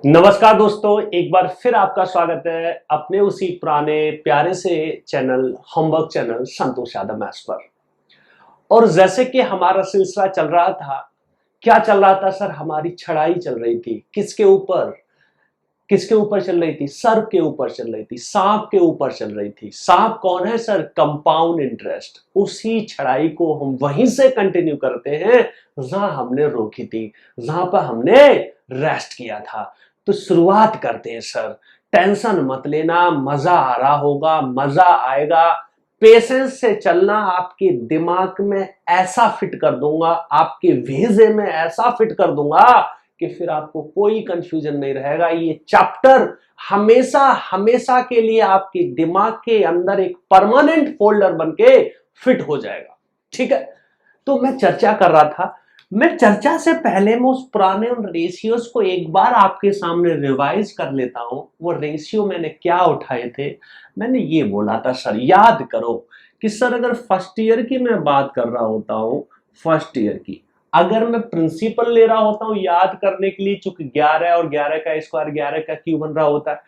नमस्कार दोस्तों, एक बार फिर आपका स्वागत है अपने उसी पुराने प्यारे से channel homework channel Santosh Yadav maths पर। और जैसे कि हमारा सिलसिला चल रहा था, क्या चल रहा था सर? हमारी छड़ाई चल रही थी। किसके ऊपर? किसके ऊपर चल रही थी? सर्प के ऊपर चल रही थी, सांप के ऊपर चल रही थी। सांप कौन है सर? Compound interest. उसी छड़ाई को हम वहीं से कंटिन्यू करते हैं जहां हमने रोकी थी, जहां पर हमने रेस्ट किया था। तो शुरुआत करते हैं सर। टेंशन मत लेना, मजा आ रहा होगा, मजा आएगा। पेशेंस से चलना, आपके दिमाग में ऐसा फिट कर दूंगा, आपके भेजे में ऐसा फिट कर दूंगा कि फिर आपको कोई कंफ्यूजन नहीं रहेगा। ये चैप्टर हमेशा हमेशा के लिए आपके दिमाग के अंदर एक परमानेंट फोल्डर बनके फिट हो जाएगा। ठीक है, तो मैं चर्चा कर रहा था। मैं चर्चा से पहले मैं उस पुराने उन रेशियोज को एक बार आपके सामने रिवाइज कर लेता हूं। वो रेशियो मैंने क्या उठाए थे? मैंने ये बोला था सर, याद करो कि सर अगर फर्स्ट ईयर की मैं बात कर रहा होता हूं, फर्स्ट ईयर की अगर मैं प्रिंसिपल ले रहा होता हूं याद करने के लिए, चूंकि 11 और 11 का स्क्वायर 11 का क्यूब बन रहा होता है,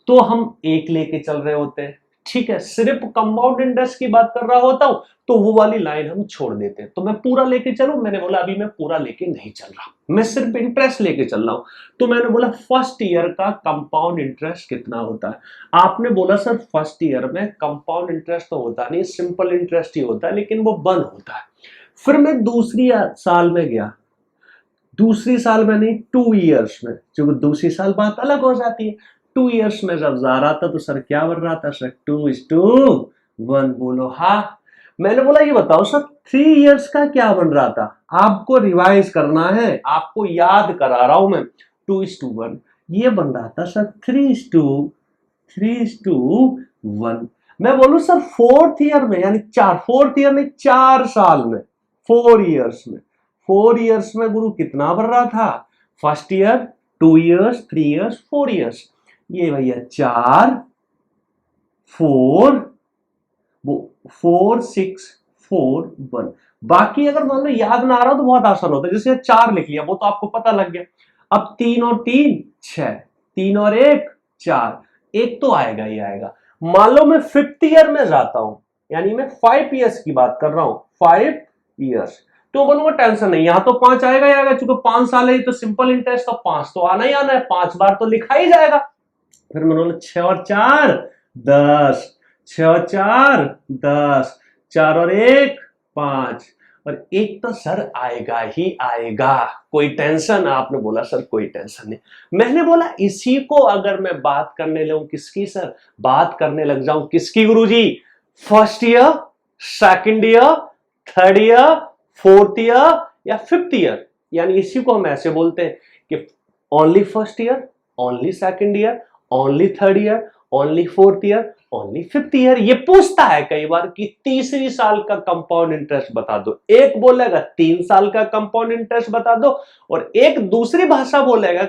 तो हम एक लेके चल रहे होते हैं। ठीक है, सिर्फ कंपाउंड इंटरेस्ट की बात कर रहा होता हूं तो वो वाली लाइन हम छोड़ देते हैं। तो मैं पूरा लेके चलूं? मैंने बोला अभी मैं पूरा लेके नहीं चल रहा, मैं सिर्फ इंटरेस्ट लेके चल रहा हूं। तो मैंने बोला फर्स्ट ईयर का कंपाउंड इंटरेस्ट कितना होता है? आपने बोला सर फर्स्ट ईयर में कंपाउंड इंटरेस्ट तो होता नहीं, सिंपल इंटरेस्ट ही होता है, लेकिन वो बंद होता है। फिर मैं दूसरी साल में गया, दूसरी साल में नहीं, 2 इयर्स में, क्योंकि दूसरी साल बात अलग हो जाती है। 2 इयर्स में जब जा रहा था तो सर क्या बन रहा था सर? 2:1। बोलो हाँ। मैंने बोला ये बताओ सर 3 इयर्स का क्या बन रहा था? आपको रिवाइज करना है, आपको याद करा रहा हूं मैं। 2:1 ये बन रहा था सर 3:1। मैं बोलूं सर फोर्थ ईयर में, यानी फोर्थ ईयर में 4 साल में, 4 इयर्स में, 4 इयर्स में गुरु कितना बन रहा था? First year 2 years, 3 years, 4 years. ये भैया 4 4 4 6 4 1। बाकी अगर मान लो याद ना आ रहा हो तो बहुत आसान होता है, जैसे 4 लिख लिया, वो तो आपको पता लग गया। अब 3 और 3 6, 3 और 1 4, एक तो आएगा ही आएगा। मान लो मैं 5th ईयर में जाता हूं, यानी मैं 5 इयर्स की बात कर रहा हूं, 5 इयर्स, तो बोलूंगा टेंशन नहीं, यहां तो 5 आएगा ही आएगा, चूंकि 5 साल है तो सिंपल इंटरेस्ट, तो 5 तो आना ही आना है, 5 बार तो लिखा ही जाएगा। फिर मैंने बोला 6 और 4 10, 6 और 4 10, 4 और 1 5, और एक तो सर आएगा ही आएगा, कोई टेंशन? आपने बोला सर कोई टेंशन नहीं। मैंने बोला इसी को अगर मैं बात करने लगूं, किसकी सर? बात करने लग जाऊं किसकी गुरुजी? First year, second year, third year, fourth year या 5th ईयर। यानी इसी को हम ऐसे बोलते हैं कि only first year, only second year, only third year, only fourth year, only 5th year. ये पूछता है कई बार कि तीसरी साल का कंपाउंड इंटरेस्ट बता दो। एक बोलेगा 3 साल का कंपाउंड इंटरेस्ट बता दो, और एक दूसरी भाषा बोलेगा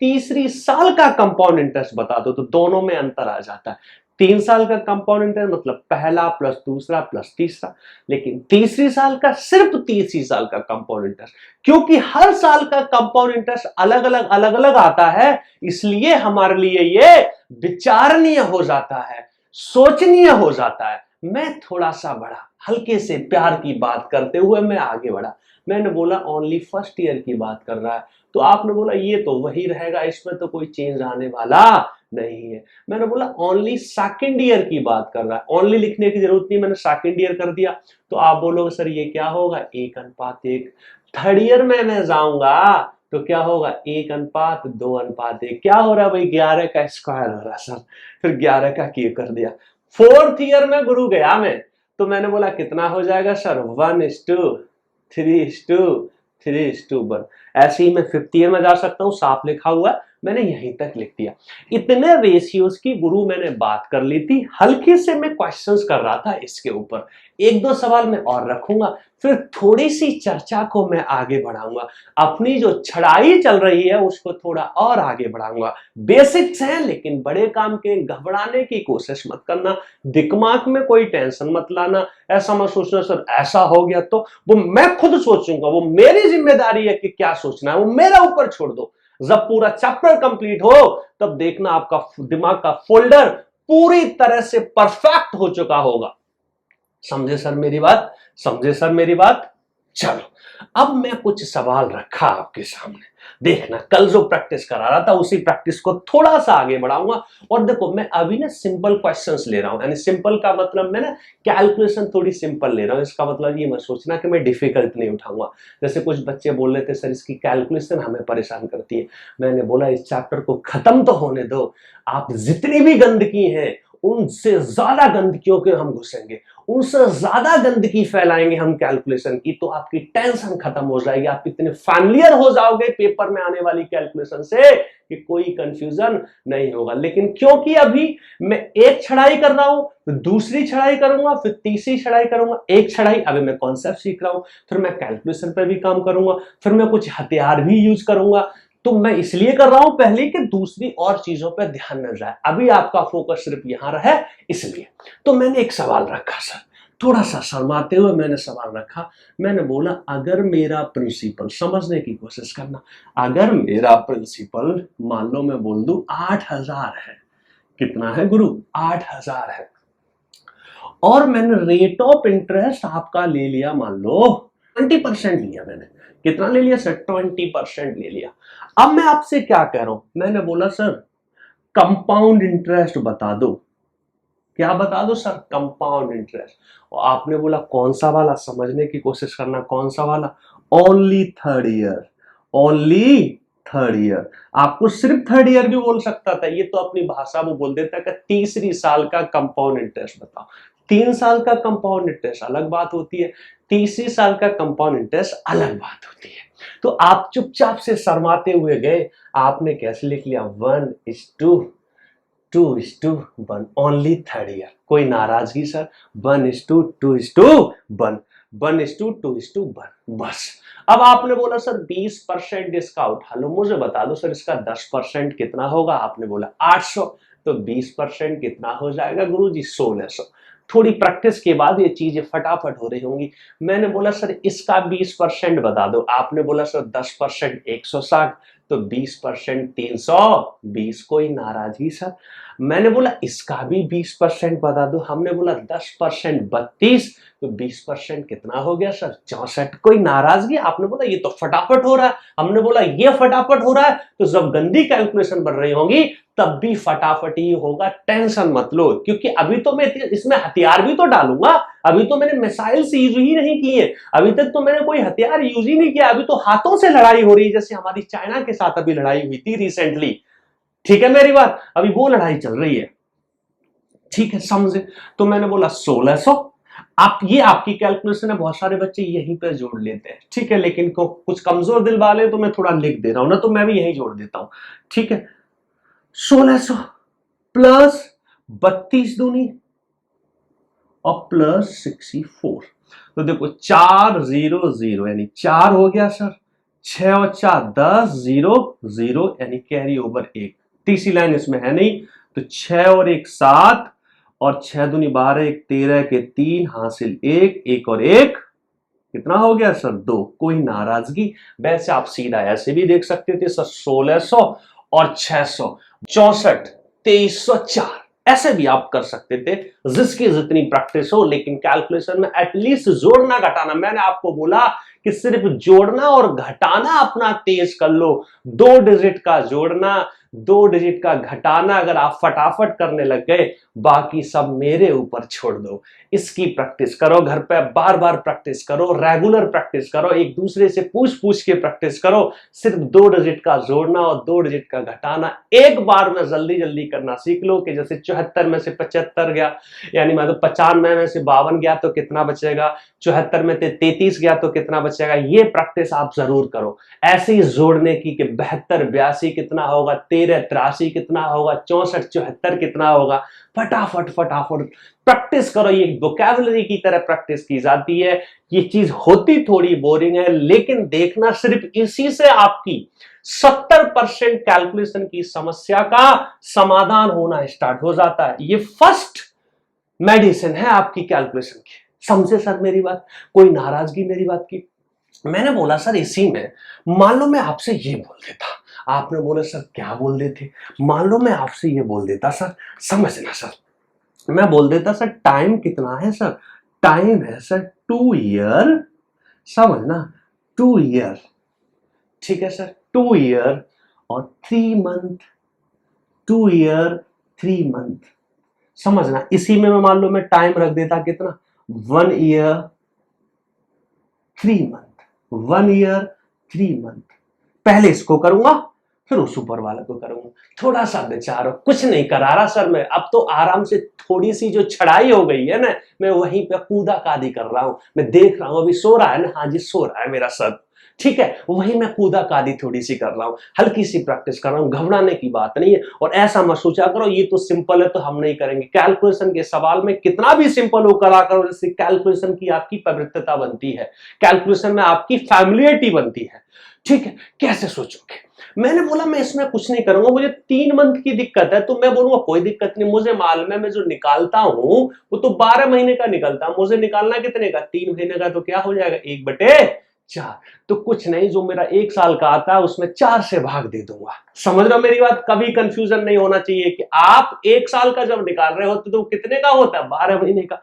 तीसरी साल का कंपाउंड इंटरेस्ट बता दो। तो दोनों में अंतर आ जाता है। 3 साल का कंपाउंड इंटरेस्ट मतलब पहला प्लस दूसरा प्लस तीसरा, लेकिन तीसरी साल का सिर्फ तीसरी साल का कंपाउंड इंटरेस्ट। क्योंकि हर साल का कंपाउंड इंटरेस्ट अलग अलग आता है, इसलिए हमारे लिए ये विचारणीय हो जाता है, सोचनीय हो जाता है। मैं थोड़ा सा बढ़ा, हल्के से प्यार की बात करते हुए मैं आगे बढ़ा। मैंने बोला ओनली फर्स्ट ईयर की बात कर रहा है, तो आपने बोला ये तो वही रहेगा, इसमें तो कोई चेंज आने वाला नहीं है। मैंने बोला ओनली सेकंड ईयर की बात कर रहा है, ओनली लिखने की जरूरत नहीं, मैंने सेकंड ईयर कर दिया। तो आप बोलोगे सर ये क्या होगा? 1:1। थर्ड ईयर में मैं जाऊंगा तो क्या होगा? 1:2:1। क्या हो रहा है भाई? 11 का स्क्वायर हो रहा है सर, फिर 11 का क्यूब कर दिया। फोर्थ ईयर में गुरु गया मैं, तो मैंने बोला कितना हो जाएगा सर? 1:3:1। ऐसे ही मैं 5th ईयर में जा सकता हूं, साफ लिखा हुआ है, मैंने यहीं तक लिख दिया। इतने रेशियोज की गुरु मैंने बात कर ली थी, हल्के से मैं क्वेश्चंस कर रहा था इसके ऊपर। 1-2 सवाल मैं और रखूंगा, फिर थोड़ी सी चर्चा को मैं आगे बढ़ाऊंगा, अपनी जो छड़ाई चल रही है उसको थोड़ा और आगे बढ़ाऊंगा। बेसिक्स हैं लेकिन बड़े काम के, घबराने की कोशिश मत करना, दिमाग में कोई टेंशन मत लाना, ऐसा मत सोचना सर ऐसा हो गया तो वो मैं खुद सोचूंगा, वो मेरी जिम्मेदारी है कि क्या सोचना है, वो मेरा ऊपर छोड़ दो। जब पूरा चैप्टर कंप्लीट हो तब देखना आपका दिमाग का फोल्डर पूरी तरह से परफेक्ट हो चुका होगा। समझे सर मेरी बात? समझे सर मेरी बात? चलो अब मैं कुछ सवाल रखा आपके सामने, देखना कल जो प्रैक्टिस करा रहा था उसी प्रैक्टिस को थोड़ा सा आगे बढ़ाऊंगा। और देखो मैं अभी ना सिंपल क्वेश्चंस ले रहा हूं, यानी सिंपल का मतलब मैं ना कैलकुलेशन थोड़ी सिंपल ले रहा हूं। इसका मतलब ये मत सोचना कि मैं डिफिकल्ट नहीं उठाऊंगा। जैसे कुछ बच्चे बोल रहे थे सर इसकी कैलकुलेशन हमें परेशान करती है। मैंने बोला इस चैप्टर को खत्म तो होने दो, आप जितनी भी गंदगी है उनसे ज्यादा गंदगियों के हम घुसेंगे, उनसे ज्यादा गंदगी फैलाएंगे हम कैलकुलेशन की, तो आपकी टेंशन खत्म हो जाएगी। आप इतने फैमिलियर हो जाओगे पेपर में आने वाली कैलकुलेशन से कि कोई कंफ्यूजन नहीं होगा। लेकिन क्योंकि अभी मैं एक छड़ाई कर रहा हूं, फिर दूसरी छड़ाई करूंगा, फिर तीसरी छड़ाई करूंगा, एक छड़ाई अभी मैं कॉन्सेप्ट सीख रहा हूं, फिर मैं कैलकुलेशन पर भी काम करूंगा, फिर मैं कुछ हथियार भी यूज करूंगा। तो मैं इसलिए कर रहा हूं पहले कि दूसरी और चीजों पर ध्यान न जाए, अभी आपका फोकस सिर्फ यहां रहे इसलिए। तो मैंने एक सवाल रखा सर, थोड़ा सा शर्माते हुए मैंने सवाल रखा। मैंने बोला अगर मेरा प्रिंसिपल, समझने की कोशिश करना, अगर मेरा प्रिंसिपल मान लो मैं बोल दूं 8,000 है, कितना है गुरु? 8,000 है, और मैंने रेट ऑफ इंटरेस्ट आपका ले लिया मान लो 20% लिया, मैंने कितना ले लिया सर? 20% ले लिया। अब मैं आपसे क्या कह रहा हूं, मैंने बोला सर कंपाउंड इंटरेस्ट बता दो। क्या बता दो सर? Compound interest. और आपने बोला कौन सा वाला? समझने की कोशिश करना, कौन सा वाला? Only third year, only third year. आपको सिर्फ थर्ड ईयर भी बोल सकता था, ये तो अपनी भाषा में बोल देता कि तीसरी साल का कंपाउंड इंटरेस्ट बताओ। 3 साल का कंपाउंड इंटरेस्ट अलग बात होती है, तीसरी साल का कंपाउंड इंटरेस्ट अलग बात होती है। तो आप चुपचाप से शर्माते हुए गए, आपने कैसे लिख लिया 1:2:1, ओनली थर्ड ईयर। कोई नाराजगी सर? 1:2:1, 1:2:1, बस। अब आपने बोला सर 20% डिस्काउंट, हेलो मुझे बता दो सर इसका 10% कितना होगा? आपने बोला 800, तो 20% कितना हो जाएगा गुरुजी? 1600। थोड़ी प्रैक्टिस के बाद ये चीजें फटाफट हो रही होंगी। मैंने बोला सर इसका 20% बता दो, आपने बोला सर 10% 160, तो 20% 320। कोई नाराजगी सर? मैंने बोला इसका भी 20% बता दो, हमने बोला 10% 32, तो 20% कितना हो गया सर? 64। कोई नाराजगी? आपने बोला ये तो फटाफट हो रहा है, हमने बोला ये फटाफट हो रहा है, तो जब गंदी कैलकुलेशन बन रही होगी तब भी फटाफट ही होगा, टेंशन मत लो। क्योंकि अभी तो मैं इसमें हथियार भी तो डालूंगा, अभी तो मैंने मिसाइल्स यूज ही नहीं की है, अभी तक तो मैंने कोई हथियार यूज ही नहीं किया, अभी तो हाथों से लड़ाई हो रही है, जैसे हमारी चाइना के साथ अभी लड़ाई हुई थी रिसेंटली। ठीक है मेरी बात? अभी वो लड़ाई चल रही है, ठीक है समझे? तो मैंने बोला 1600। आप ये आपकी कैलकुलेशन है, बहुत सारे बच्चे यहीं पे जोड़ लेते हैं, ठीक है, लेकिन कुछ कमजोर दिल वाले तो मैं थोड़ा लिख दे रहा हूं ना, तो मैं भी यही जोड़ देता हूं, ठीक है। 1600 प्लस 32 दूनी और प्लस 64, तो देखो 400 यानी 4 हो गया सर, 6 और 4 10, 0 0 यानी कैरी ओवर 1। तीसरी लाइन इसमें है नहीं, तो 6 और 1 7, और 6 दूनी 12, 1 13 के 3 हासिल 1, 1 और 1 कितना हो गया सर? 2। कोई नाराजगी? वैसे आप सीधा ऐसे भी देख सकते थे सर 1600 और 600 64 2304, ऐसे भी आप कर सकते थे, जिसकी जितनी प्रैक्टिस हो। लेकिन कैलकुलेशन में एटलीस्ट जोड़ना घटाना, मैंने आपको बोला कि सिर्फ जोड़ना और घटाना अपना तेज कर लो। 2 डिजिट का जोड़ना, 2 डिजिट का घटाना अगर आप फटाफट करने लग गए, बाकी सब मेरे ऊपर छोड़ दो। इसकी प्रैक्टिस करो घर पे, बार बार प्रैक्टिस करो, रेगुलर प्रैक्टिस करो, एक दूसरे से पूछ पूछ के प्रैक्टिस करो। सिर्फ 2 डिजिट का जोड़ना और 2 डिजिट का घटाना एक बार में जल्दी जल्दी करना सीख लो। कि जैसे 74 में से 75 गया, यानी मतलब 95 में से 52 गया तो कितना बचेगा, 74 में से 33 गया तो कितना बचेगा। ये प्रैक्टिस आप जरूर करो, ऐसे ही जोड़ने की कि 72 82 कितना होगा, 13 83 कितना होगा, 64 74 कितना होगा। फटाफट फटाफट प्रैक्टिस करो, ये वोकैबुलरी की तरह प्रैक्टिस की जाती है। ये चीज होती थोड़ी बोरिंग है, लेकिन देखना सिर्फ इसी से आपकी 70% कैलकुलेशन की समस्या का समाधान होना स्टार्ट हो जाता है। ये फर्स्ट मेडिसिन है आपकी कैलकुलेशन की। समझे सर मेरी बात? कोई नाराजगी मेरी बात की? मैंने बोला सर इसी में मान लो मैं आपसे ये बोल देता, आपने बोला सर क्या बोल देते, मान लो मैं आपसे ये बोल देता सर, समझना सर, मैं बोल देता सर टाइम कितना है सर, टाइम है सर 2 ईयर, समझना 2 ईयर, ठीक है सर 2 ईयर और 3 मंथ, 2 ईयर 3 मंथ, समझना। इसी में मैं मान लो मैं टाइम रख देता कितना, 1 ईयर 3 मंथ, 1 ईयर 3 मंथ। पहले इसको करूंगा फिर उस ऊपर वाले को करूंगा, थोड़ा सा विचारो, कुछ नहीं करा रहा सर मैं, अब तो आराम से थोड़ी सी जो छड़ाई हो गई है ना, मैं वहीं पे कूदा कादी कर रहा हूं, मैं देख रहा हूं अभी सो रहा है ना, हाँ जी सो रहा है मेरा सर, ठीक है, वही मैं कूदा कादी थोड़ी सी कर रहा हूं, हल्की सी प्रैक्टिस कर रहा हूं, घबराने की बात नहीं है। और ऐसा मत सोचा करो ये तो सिंपल है तो हम नहीं करेंगे, कैलकुलेशन के सवाल में कितना भी सिंपल हो करा करो, जैसे कैलकुलेशन की आपकी पवित्रता बनती है, कैलकुलेशन में आपकी फैमिलियरिटी बनती है, ठीक है। कैसे सोचोगे, मैंने बोला मैं इसमें कुछ नहीं करूंगा, मुझे 3 मंथ की दिक्कत है, तो मैं बोलूंगा कोई दिक्कत नहीं, मुझे मालूम है मैं जो निकालता हूं वो तो 12 महीने का निकलता है, मुझे निकालना कितने का, 3 महीने का, तो क्या हो जाएगा 1/4, तो कुछ नहीं, जो मेरा 1 साल का आता है उसमें 4 से भाग दे दूंगा। समझ रहे हो मेरी बात, कभी कंफ्यूजन नहीं होना चाहिए कि आप 1 साल का जब निकाल रहे होते तो कितने का होता है, 12 महीने का,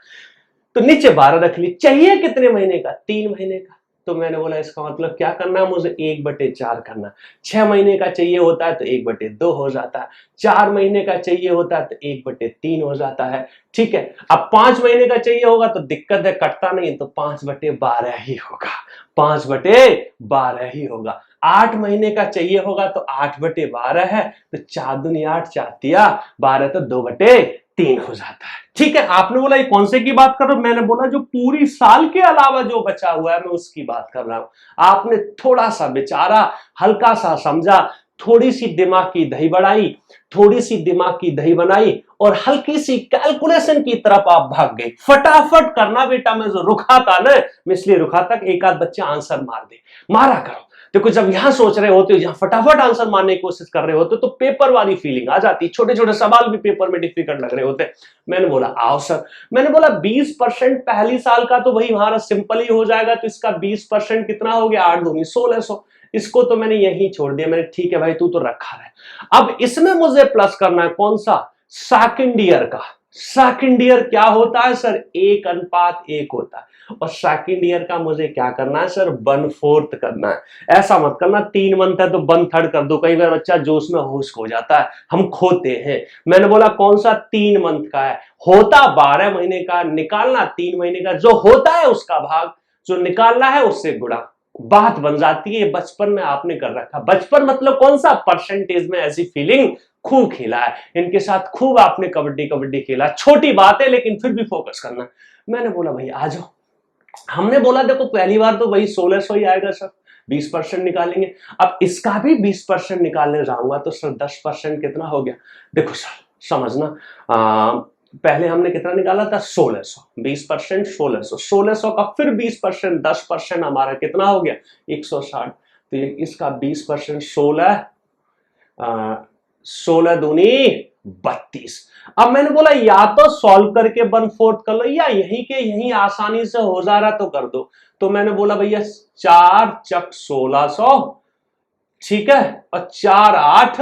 तो नीचे 12 रख ली, चाहिए कितने महीने का, 3 महीने का, तो मैंने बोला इसका मतलब क्या करना है, मुझे 1/4 करना। 6 महीने का चाहिए होता है तो 1/2 हो जाता है, 4 महीने का चाहिए होता है तो 1/3 हो जाता है, ठीक है। अब 5 महीने का चाहिए होगा तो दिक्कत है, कटता नहीं, तो 5/12 ही होगा, 5/12 ही होगा। 8 महीने का चाहिए होगा तो 8/12 है, तो 4 दूनी 8, 4 तिया 12, तो 2/3 हो जाता है, ठीक है। आपने बोला ये कौन से की बात कर रहे हो, मैंने बोला जो पूरी साल के अलावा जो बचा हुआ है मैं उसकी बात कर रहा हूं। आपने थोड़ा सा बेचारा, हल्का सा समझा, थोड़ी सी दिमाग की दही बढ़ाई, थोड़ी सी दिमाग की दही बनाई और हल्की सी कैलकुलेशन की तरफ आप भाग गए। फटाफट करना बेटा, मैं जो रुका था ना, मैं इसलिए रुका था कि एक आध बच्चा आंसर मार दे, मारा करो। देखो जब यहां सोच रहे होते हो, यहां फटाफट आंसर मारने की कोशिश कर रहे होते तो पेपर वाली फीलिंग आ जाती, छोटे छोटे सवाल भी पेपर में डिफिकल्ट लग रहे होते। मैंने बोला आओ सर, मैंने बोला 20% पहली साल का तो वही हमारा सिंपल ही हो जाएगा, तो इसका 20% कितना हो गया, 8 दूनी 1600, इसको तो मैंने यही छोड़ दिया, मैंने ठीक है भाई तू तो रखा है। अब इसमें मुझे प्लस करना है कौन सा, सेकंड ईयर का। सेकंड ईयर क्या होता है सर, 1:1 होता है, और सेकंड ईयर का मुझे क्या करना है सर, 1/4 करना है। ऐसा मत करना 3 मंथ है तो 1/3 कर दो, कई बार बच्चा जोश में होश खो जाता है, हम खोते हैं। मैंने बोला कौन सा, 3 मंथ का है, होता 12 महीने का, निकालना 3 महीने का, जो होता है उसका भाग, जो निकालना है उससे गुणा, बात बन जाती है। बचपन में आपने कर रखा, बचपन मतलब कौन सा, परसेंटेज में ऐसी फीलिंग, खूब खेला है इनके साथ, खूब आपने कबड्डी कबड्डी खेला, छोटी बात है लेकिन फिर भी फोकस करना। मैंने बोला भाई आ जाओ, हमने बोला देखो पहली बार तो वही 1600 ही आएगा सर, 20% निकालेंगे। अब इसका भी 20% निकालने जाऊंगा तो सर 10% कितना हो गया, देखो सर समझना, पहले हमने कितना निकाला था 1600, 20% 1600, 1600 का फिर 20%, 10% हमारा कितना हो गया 160, तो ये इसका 20% 16 दूनी 32। अब मैंने बोला या तो सॉल्व करके 1/4 कर लो, या यहीं के यहीं आसानी से हो जा रहा तो कर दो। तो मैंने बोला भैया 4 चक 1600, ठीक है, और 4 8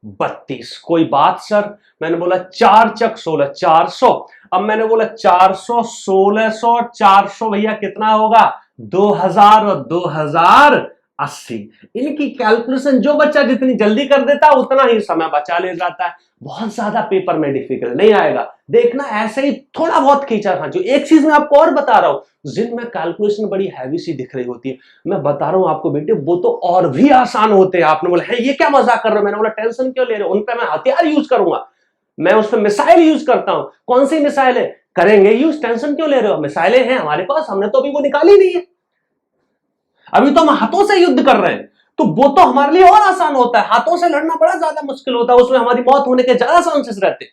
32, कोई बात सर। मैंने बोला 4 चक 16 400, अब मैंने बोला 400 1600 400 भैया कितना होगा 2000 और 2080। इनकी कैलकुलेशन जो बच्चा जितनी जल्दी कर देता उतना ही समय बचा ले जाता है, बहुत ज्यादा पेपर में डिफिकल्ट नहीं आएगा। देखना ऐसे ही थोड़ा बहुत खींचा था। जो एक चीज मैं आपको और बता रहा हूं, जिनमें कैलकुलेशन बड़ी हैवी सी दिख रही होती है, मैं बता रहा हूं आपको बेटे वो तो और भी आसान होते हैं। आपने बोला है ये क्या मजाक कर रहे हो, मैंने बोला टेंशन क्यों ले रहे हो, उन पर मैं हथियार यूज करूंगा, मैं उस पर मिसाइल यूज करता हूं। कौन सी मिसाइल है, करेंगे यूज, टेंशन क्यों ले रहे हो, मिसाइलें हैं हमारे पास, हमने तो अभी वो निकाली नहीं है, अभी तो हम हाथों से युद्ध कर रहे हैं, तो वो तो हमारे लिए और आसान होता है। हाथों से लड़ना बड़ा ज्यादा मुश्किल होता है, उसमें हमारी मौत होने के ज्यादा चांसेस रहते हैं,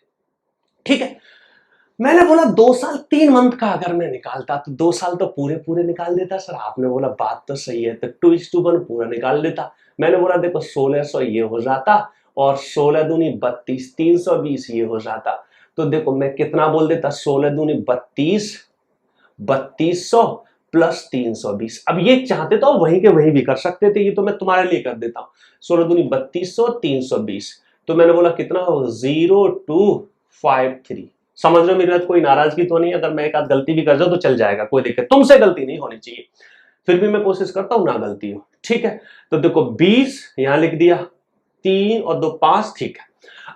ठीक है। मैंने बोला 2 साल 3 मंथ का अगर मैं निकालता तो 2 साल तो पूरे पूरे निकाल देता सर। आपने बोला बात तो सही है, तो 2:1 पूरा निकाल लेता। मैंने बोला देखो 1600 ये हो जाता और 16 दूनी 32, 320 ये हो जाता। तो देखो मैं कितना बोल देता, 16 दूनी 32, 3200 प्लस 320। अब ये चाहते तो वहीं के वहीं भी कर सकते थे, ये तो मैं तुम्हारे लिए कर देता हूं। 16 दूनी 3200, 320, तो मैंने बोला कितना होगा 0253। समझ रहे हो मेरी बात? कोई नाराजगी तो नहीं? अगर मैं एक आध गलती भी कर जाऊं तो चल जाएगा, कोई दिक्कत, तुमसे गलती नहीं होनी चाहिए, फिर भी मैं कोशिश करता हूं ना गलती हो, ठीक है। तो देखो 20 यहां लिख दिया, 3 और 2 5, ठीक है।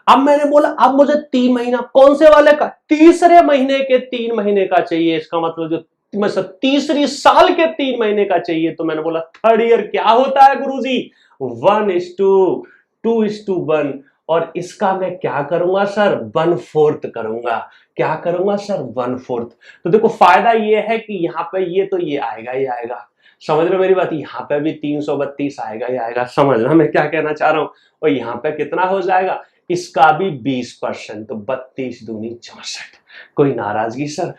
अब मैंने बोला अब मुझे 3 महीना कौन से वाले का, तीसरे महीने के 3 महीने का चाहिए, इसका मतलब जो मतलब तीसरी साल के 3 महीने का चाहिए। तो मैंने बोला थर्ड ईयर क्या होता है गुरुजी, 1:2:1, और इसका मैं क्या करूंगा सर, 1/4 करूंगा। क्या करूंगा सर, 1/4। तो देखो फायदा ये है कि यहाँ पे ये तो ये आएगा ही आएगा, समझ रहे हो मेरी बात? यहाँ पे भी 332 आएगा ही आएगा, समझना मैं क्या कहना चाह रहा हूं। और यहाँ पे कितना हो जाएगा, इसका भी 20%, तो 32 दूनी 64। कोई नाराजगी सर?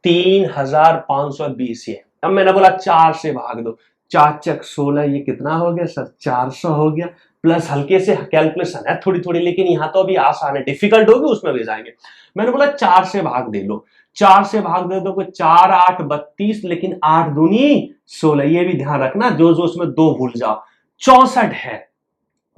3520 ये। अब मैंने बोला 4 से भाग दो, 4 चक 16, ये कितना हो गया सर, 400 हो गया। प्लस हल्के से कैलकुलेशन है थोड़ी थोड़ी, लेकिन यहां तो अभी आसान है, डिफिकल्ट होगी उसमें भी जाएंगे। मैंने बोला 4 से भाग दे लो, 4 से भाग दे दो, 4 8 32, लेकिन 8 दूनी 16, ये भी ध्यान रखना, जो जो उसमें 2 भूल जाओ, 64 है,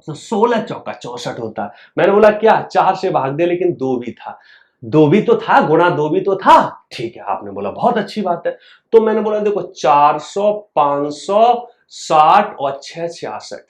तो 16 चौका 64 होता है। मैंने बोला क्या 4 से भाग दे, लेकिन 2 भी था, 2 भी तो था, गुणा 2 भी तो था, ठीक है। आपने बोला बहुत अच्छी बात है। तो मैंने बोला देखो 400, 560 और 6 66,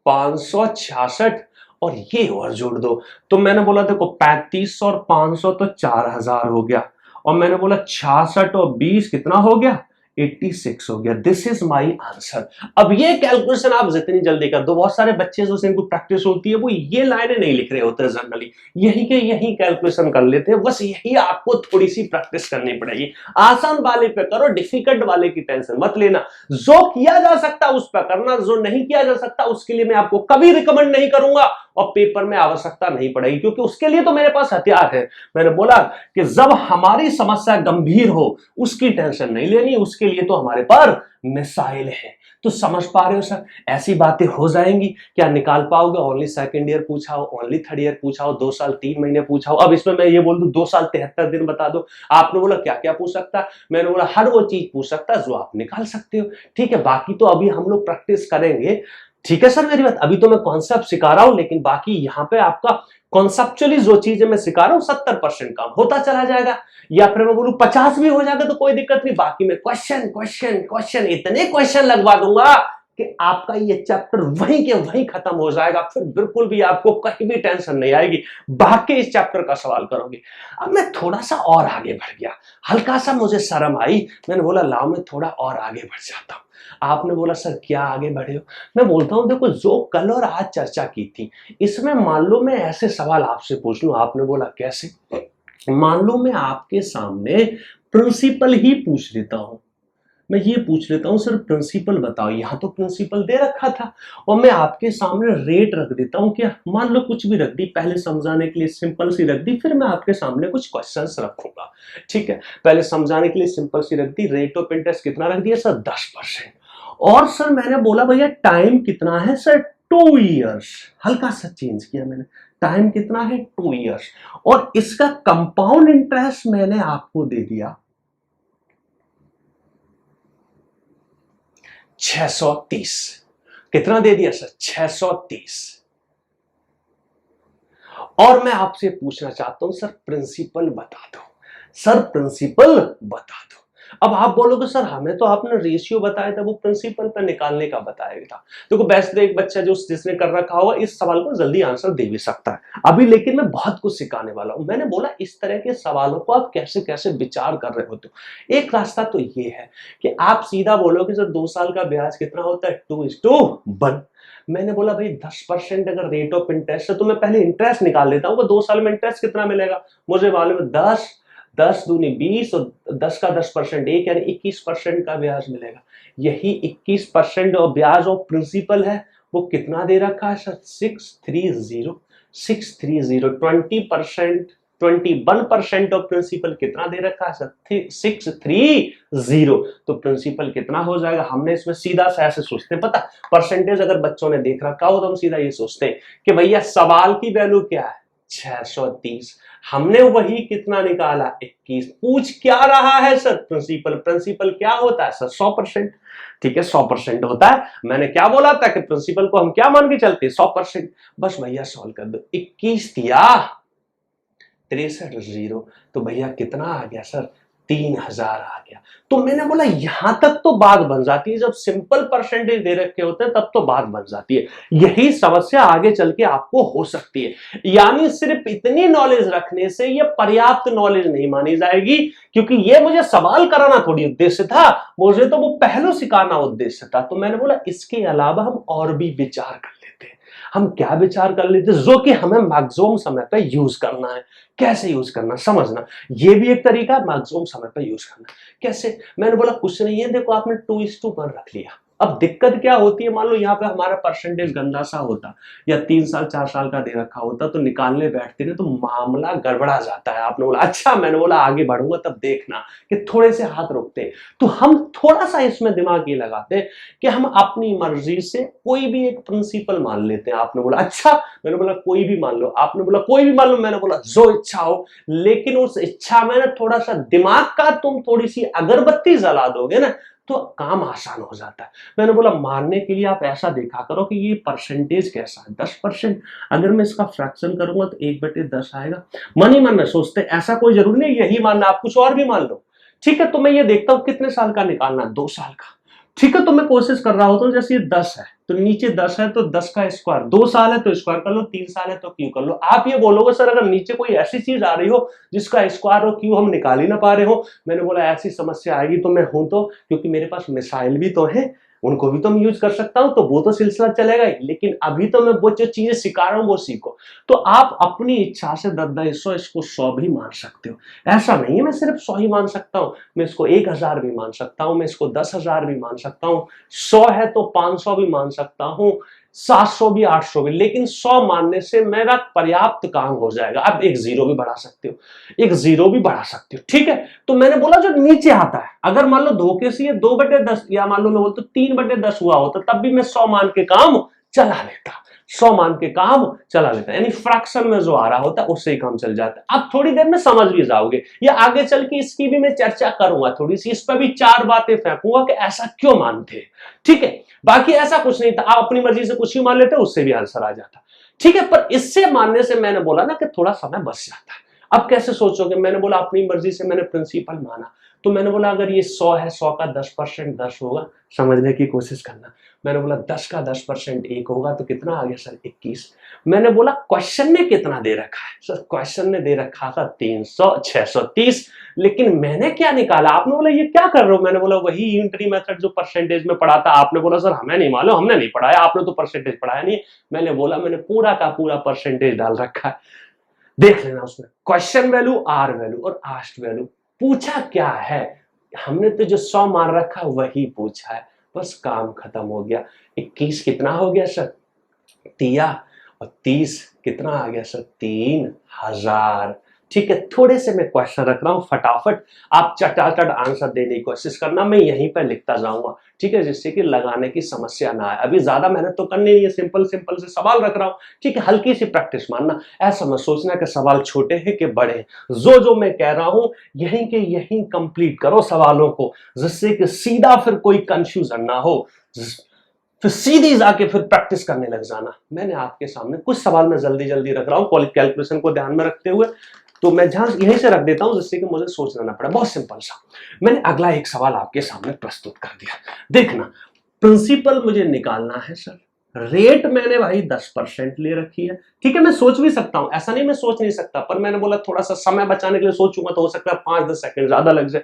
566 और ये और जोड़ दो। तो मैंने बोला देखो 35 और 500 तो 4000 हो गया, और मैंने बोला 66 और 20 कितना हो गया, 86 हो गया। This is my answer. अब ये कैलकुलेशन आप जितनी जल्दी कर दो, बहुत सारे बच्चे जो इनको प्रैक्टिस होती है वो ये लाइनें नहीं लिख रहे होते जनरली, यही के यही कैलकुलेशन कर लेते हैं, बस यही आपको थोड़ी सी प्रैक्टिस करनी पड़ेगी। आसान वाले पे करो, डिफिकल्ट वाले की टेंशन मत लेना। जो किया जा सकता उस पर करना, जो नहीं किया जा सकता उसके लिए मैं आपको कभी रिकमेंड नहीं करूंगा, और पेपर में आवश्यकता नहीं पड़ेगी, क्योंकि उसके लिए तो मेरे पास हथियार है। मैंने बोला कि जब हमारी समस्या गंभीर हो उसकी टेंशन नहीं लेनी, उसके लिए तो हमारे पर मिसाइल है। तो समझ पा रहे हो सर, ऐसी बातें हो जाएंगी, क्या निकाल पाओगे? ओनली सेकंड ईयर पूछा हो, ओनली थर्ड ईयर पूछा हो, 2 साल 3 महीने पूछा हो, अब इसमें मैं ये बोल दूं 2 साल 73 दिन बता दो। आपने बोला क्या क्या पूछ सकता है, मैंने बोला हर वो चीज पूछ सकता है जो आप निकाल सकते हो, ठीक है। बाकी तो अभी हम लोग प्रैक्टिस करेंगे, ठीक है सर मेरी बात? अभी तो मैं कॉन्सेप्ट सिखा रहा हूं, लेकिन बाकी यहां पे आपका कॉन्सेप्चुअली जो चीजें मैं सिखा रहा हूं 70% काम होता चला जाएगा, या फिर मैं बोलूं 50 भी हो जाएगा तो कोई दिक्कत नहीं। बाकी मैं क्वेश्चन क्वेश्चन क्वेश्चन इतने क्वेश्चन लगवा दूंगा कि आपका ये चैप्टर वहीं के वहीं खत्म हो जाएगा, फिर बिल्कुल भी आपको कहीं भी टेंशन नहीं आएगी, बाकी इस चैप्टर का सवाल करोगे। अब मैं थोड़ा सा और आगे बढ़ गया, हल्का सा मुझे शर्म आई, मैंने बोला लाओ मैं थोड़ा और आगे बढ़ जाता हूं। आपने बोला सर क्या आगे बढ़े हो? मैं बोलता हूं देखो जो कल और आज चर्चा की थी, इसमें मान लो मैं ऐसे सवाल आपसे पूछ लूं। आपने बोला कैसे? मान लो मैं आपके सामने प्रिंसिपल ही पूछ लेता हूं, मैं ये पूछ लेता हूं सर प्रिंसिपल बताओ, यहां तो प्रिंसिपल दे रखा था, और मैं आपके सामने रेट रख देता हूं, क्या मान लो कुछ भी रख दी, पहले समझाने के लिए सिंपल सी रख दी, फिर मैं आपके सामने कुछ क्वेश्चंस रखूंगा, ठीक है। पहले समझाने के लिए सिंपल सी रख दी, रेट ऑफ इंटरेस्ट कितना रख दिया सर 10%, और सर मैंने बोला भैया टाइम कितना है सर 2 इयर्स, हल्का सा चेंज किया मैंने, टाइम कितना है 2 इयर्स, और इसका कंपाउंड इंटरेस्ट मैंने आपको दे दिया 630। कितना दे दिया सर? 630। और मैं आपसे पूछना चाहता हूं सर प्रिंसिपल बता दो, सर प्रिंसिपल बता दो। अब आप बोलोगे सर हमें तो आपने रेशियो बताया था, वो प्रिंसिपल पर निकालने का बताया था। देखो बेस्ट एक बच्चा जो जिसने कर रखा होगा इस सवाल को जल्दी आंसर दे भी सकता है अभी, लेकिन मैं बहुत कुछ सिखाने वाला हूं। मैंने बोला इस तरह के सवालों को आप कैसे कैसे विचार कर रहे होते हो। एक रास्ता तो ये है कि आप सीधा बोलोगे सर 2 साल का ब्याज कितना होता है 2:1। मैंने बोला भाई 10% अगर रेट ऑफ इंटरेस्ट है तो मैं पहले इंटरेस्ट निकाल लेता हूँ, 2 साल में इंटरेस्ट कितना मिलेगा मुझे मालूम है, 10 दूनी 20 और 10 का 10% एक, यानी 21% का ब्याज मिलेगा। यही 21% और ब्याज और प्रिंसिपल है, वो कितना दे रखा है सर 630। 21% ऑफ प्रिंसिपल कितना दे रखा है सर 630। तो प्रिंसिपल कितना हो जाएगा? हमने इसमें सीधा सा ऐसे सोचते हैं, पता परसेंटेज अगर बच्चों ने देख रखा हो तो हम सीधा ये सोचते हैं कि भैया सवाल की वैल्यू क्या है, 630। हमने वही कितना निकाला 21। पूछ क्या रहा है सर? प्रिंसिपल। प्रिंसिपल क्या होता है सर? 100%। ठीक है, 100% होता है। मैंने क्या बोला था कि प्रिंसिपल को हम क्या मान के चलते? 100%। बस भैया सॉल्व कर दो। 21 दिया, 63 जीरो, तो भैया कितना आ गया सर? 3000 आ गया। तो मैंने बोला यहां तक तो बात बन जाती है, जब सिंपल परसेंटेज दे रखे होते हैं तब तो बात बन जाती है। यही समस्या आगे चल के आपको हो सकती है। यानी सिर्फ इतनी नॉलेज रखने से ये पर्याप्त नॉलेज नहीं मानी जाएगी, क्योंकि ये मुझे सवाल कराना थोड़ी उद्देश्य था, मुझे तो वो पहलू सिखाना उद्देश्य था। तो मैंने बोला इसके अलावा हम और भी विचार कर लेते हैं। हम क्या विचार कर लेते, जो कि हमें मैक्सिमम समय पे यूज करना है। कैसे यूज करना समझना, ये भी एक तरीका है मैक्सिमम समय पे यूज करना। कैसे? मैंने बोला कुछ नहीं है, देखो आपने 2:1 रख लिया। अब दिक्कत क्या होती है, मान लो यहाँ पे हमारा परसेंटेज गंदा सा होता या 3 साल 4 साल का दे रखा होता, तो निकालने बैठते ना तो मामला गड़बड़ा जाता है। आपने बोला अच्छा, मैंने बोला आगे बढ़ूंगा तब देखना कि थोड़े से हाथ रोकते हैं। तो हम थोड़ा सा इसमें दिमाग ये लगाते हैं कि हम अपनी मर्जी से कोई भी एक प्रिंसिपल मान लेते हैं। आपने बोला अच्छा, मैंने बोला कोई भी मान लो। आपने बोला कोई भी मान लो, मैंने बोला जो इच्छा हो। लेकिन उस इच्छा में ना थोड़ा सा दिमाग का तुम थोड़ी सी अगरबत्ती जला दोगे ना तो काम आसान हो जाता है। मैंने बोला मानने के लिए आप ऐसा देखा करो कि ये परसेंटेज कैसा है, 10%। अगर मैं इसका फ्रैक्शन करूंगा तो 1/10 आएगा। मन ही मन में सोचते ऐसा कोई जरूरी नहीं यही मानना, आप कुछ और भी मान लो। ठीक है, तो मैं ये देखता हूं कितने साल का निकालना है, 2 साल का। ठीक है, तो मैं कोशिश कर रहा होता हूं, जैसे ये 10 है तो नीचे 10 है तो 10 का स्क्वायर, 2 साल है तो स्क्वायर कर लो, 3 साल है तो क्यू कर लो। आप ये बोलोगे सर अगर नीचे कोई ऐसी चीज आ रही हो जिसका स्क्वायर और क्यू हम निकाल ही ना पा रहे हो। मैंने बोला ऐसी समस्या आएगी तो मैं हूं तो, क्योंकि मेरे पास मिसाइल भी तो है, उनको भी तो मैं यूज कर सकता हूं, तो वो तो सिलसिला चलेगा ही। लेकिन अभी तो मैं वो जो चीजें सिखा रहा हूं वो सीखो। तो आप अपनी इच्छा से 10 100 इसको 100 भी मान सकते हो। ऐसा नहीं है मैं सिर्फ 100 ही मान सकता हूं, मैं इसको 1000 भी मान सकता हूं, मैं इसको 10,000 भी मान सकता हूं, 100 है तो 500 भी मान सकता हूं, 700 भी, 800 भी। लेकिन 100 मानने से मेरा पर्याप्त काम हो जाएगा। अब एक जीरो भी बढ़ा सकते हो, एक जीरो भी बढ़ा सकते हो। ठीक है, तो मैंने बोला जो नीचे आता है, अगर मान लो धोखे से ये 2/10 या मान लो मैं बोलता 3/10 हुआ होता तब भी मैं 100 मान के काम चला लेता, 100 मान के काम चला लेता। यानी फ्रैक्शन में जो आ रहा होता है उससे ही काम चल जाता है। आप थोड़ी देर में समझ भी जाओगे, या आगे चल के इसकी भी मैं चर्चा करूंगा थोड़ी सी, इस पर भी 4 बातें फेंकूंगा कि ऐसा क्यों मानते। ठीक है, बाकी ऐसा कुछ नहीं था, आप अपनी मर्जी से कुछ भी मान लेते उससे भी आंसर आ जाता। ठीक है, पर इससे मानने से मैंने बोला ना कि थोड़ा समय बच जाता है। अब कैसे सोचोगे, मैंने बोला अपनी मर्जी से मैंने प्रिंसिपल माना, तो मैंने बोला अगर ये 100 है, 100 का 10% 10 होगा, समझने की कोशिश करना। मैंने बोला 10 का 10% 1 होगा तो कितना आ गया सर? 21। मैंने बोला क्वेश्चन ने कितना दे रखा है सर? क्वेश्चन ने दे रखा था 300 630, लेकिन मैंने क्या निकाला? आपने बोला ये क्या कर रहे हो? मैंने बोला वही यूनिटरी मेथड जो परसेंटेज में पढ़ा था। आपने बोला सर हमें नहीं मालूम, हमने नहीं पढ़ाया, आपने तो परसेंटेज पढ़ाया नहीं। मैंने बोला मैंने पूरा का पूरा परसेंटेज डाल रखा है, देख लेना उसमें क्वेश्चन वैल्यू, आर वैल्यू और आस्ट वैल्यू। पूछा क्या है? हमने तो जो 100 मार रखा वही पूछा है, बस काम खत्म हो गया। 21 कितना हो गया सर? दिया, और 30 कितना आ गया सर? 3000। ठीक है, थोड़े से मैं क्वेश्चन रख रहा हूं, फटाफट आप चटाचट आंसर देने की कोशिश करना, मैं यहीं पर लिखता जाऊंगा। ठीक है, जिससे कि लगाने की समस्या ना आए। अभी ज्यादा मेहनत तो करनी नहीं है, सिंपल सिंपल से सवाल रख रहा हूं। ठीक है, हल्की सी प्रैक्टिस मानना, ऐसा मत सोचना कि सवाल छोटे हैं कि बड़े हैं। जो मैं कह रहा हूं यहीं के यहीं कंप्लीट करो सवालों को, जिससे कि सीधा फिर कोई कंफ्यूजन ना हो, फिर सीधी जाके फिर प्रैक्टिस करने लग जाना। मैंने आपके सामने कुछ सवाल मैं जल्दी जल्दी रख रहा हूं कैलकुलेशन को ध्यान में रखते हुए, तो मैं जहां यहीं से रख देता हूं जिससे कि मुझे सोचना ना पड़े। बहुत सिंपल सा मैंने अगला एक सवाल आपके सामने प्रस्तुत कर दिया। देखना, प्रिंसिपल मुझे निकालना है सर, रेट मैंने भाई 10% ले रखी है। ठीक है, मैं सोच भी सकता हूं, ऐसा नहीं मैं सोच नहीं सकता, पर मैंने बोला थोड़ा सा समय बचाने के लिए सोचूंगा तो हो सकता है 5-10 सेकंड ज्यादा लग जाए।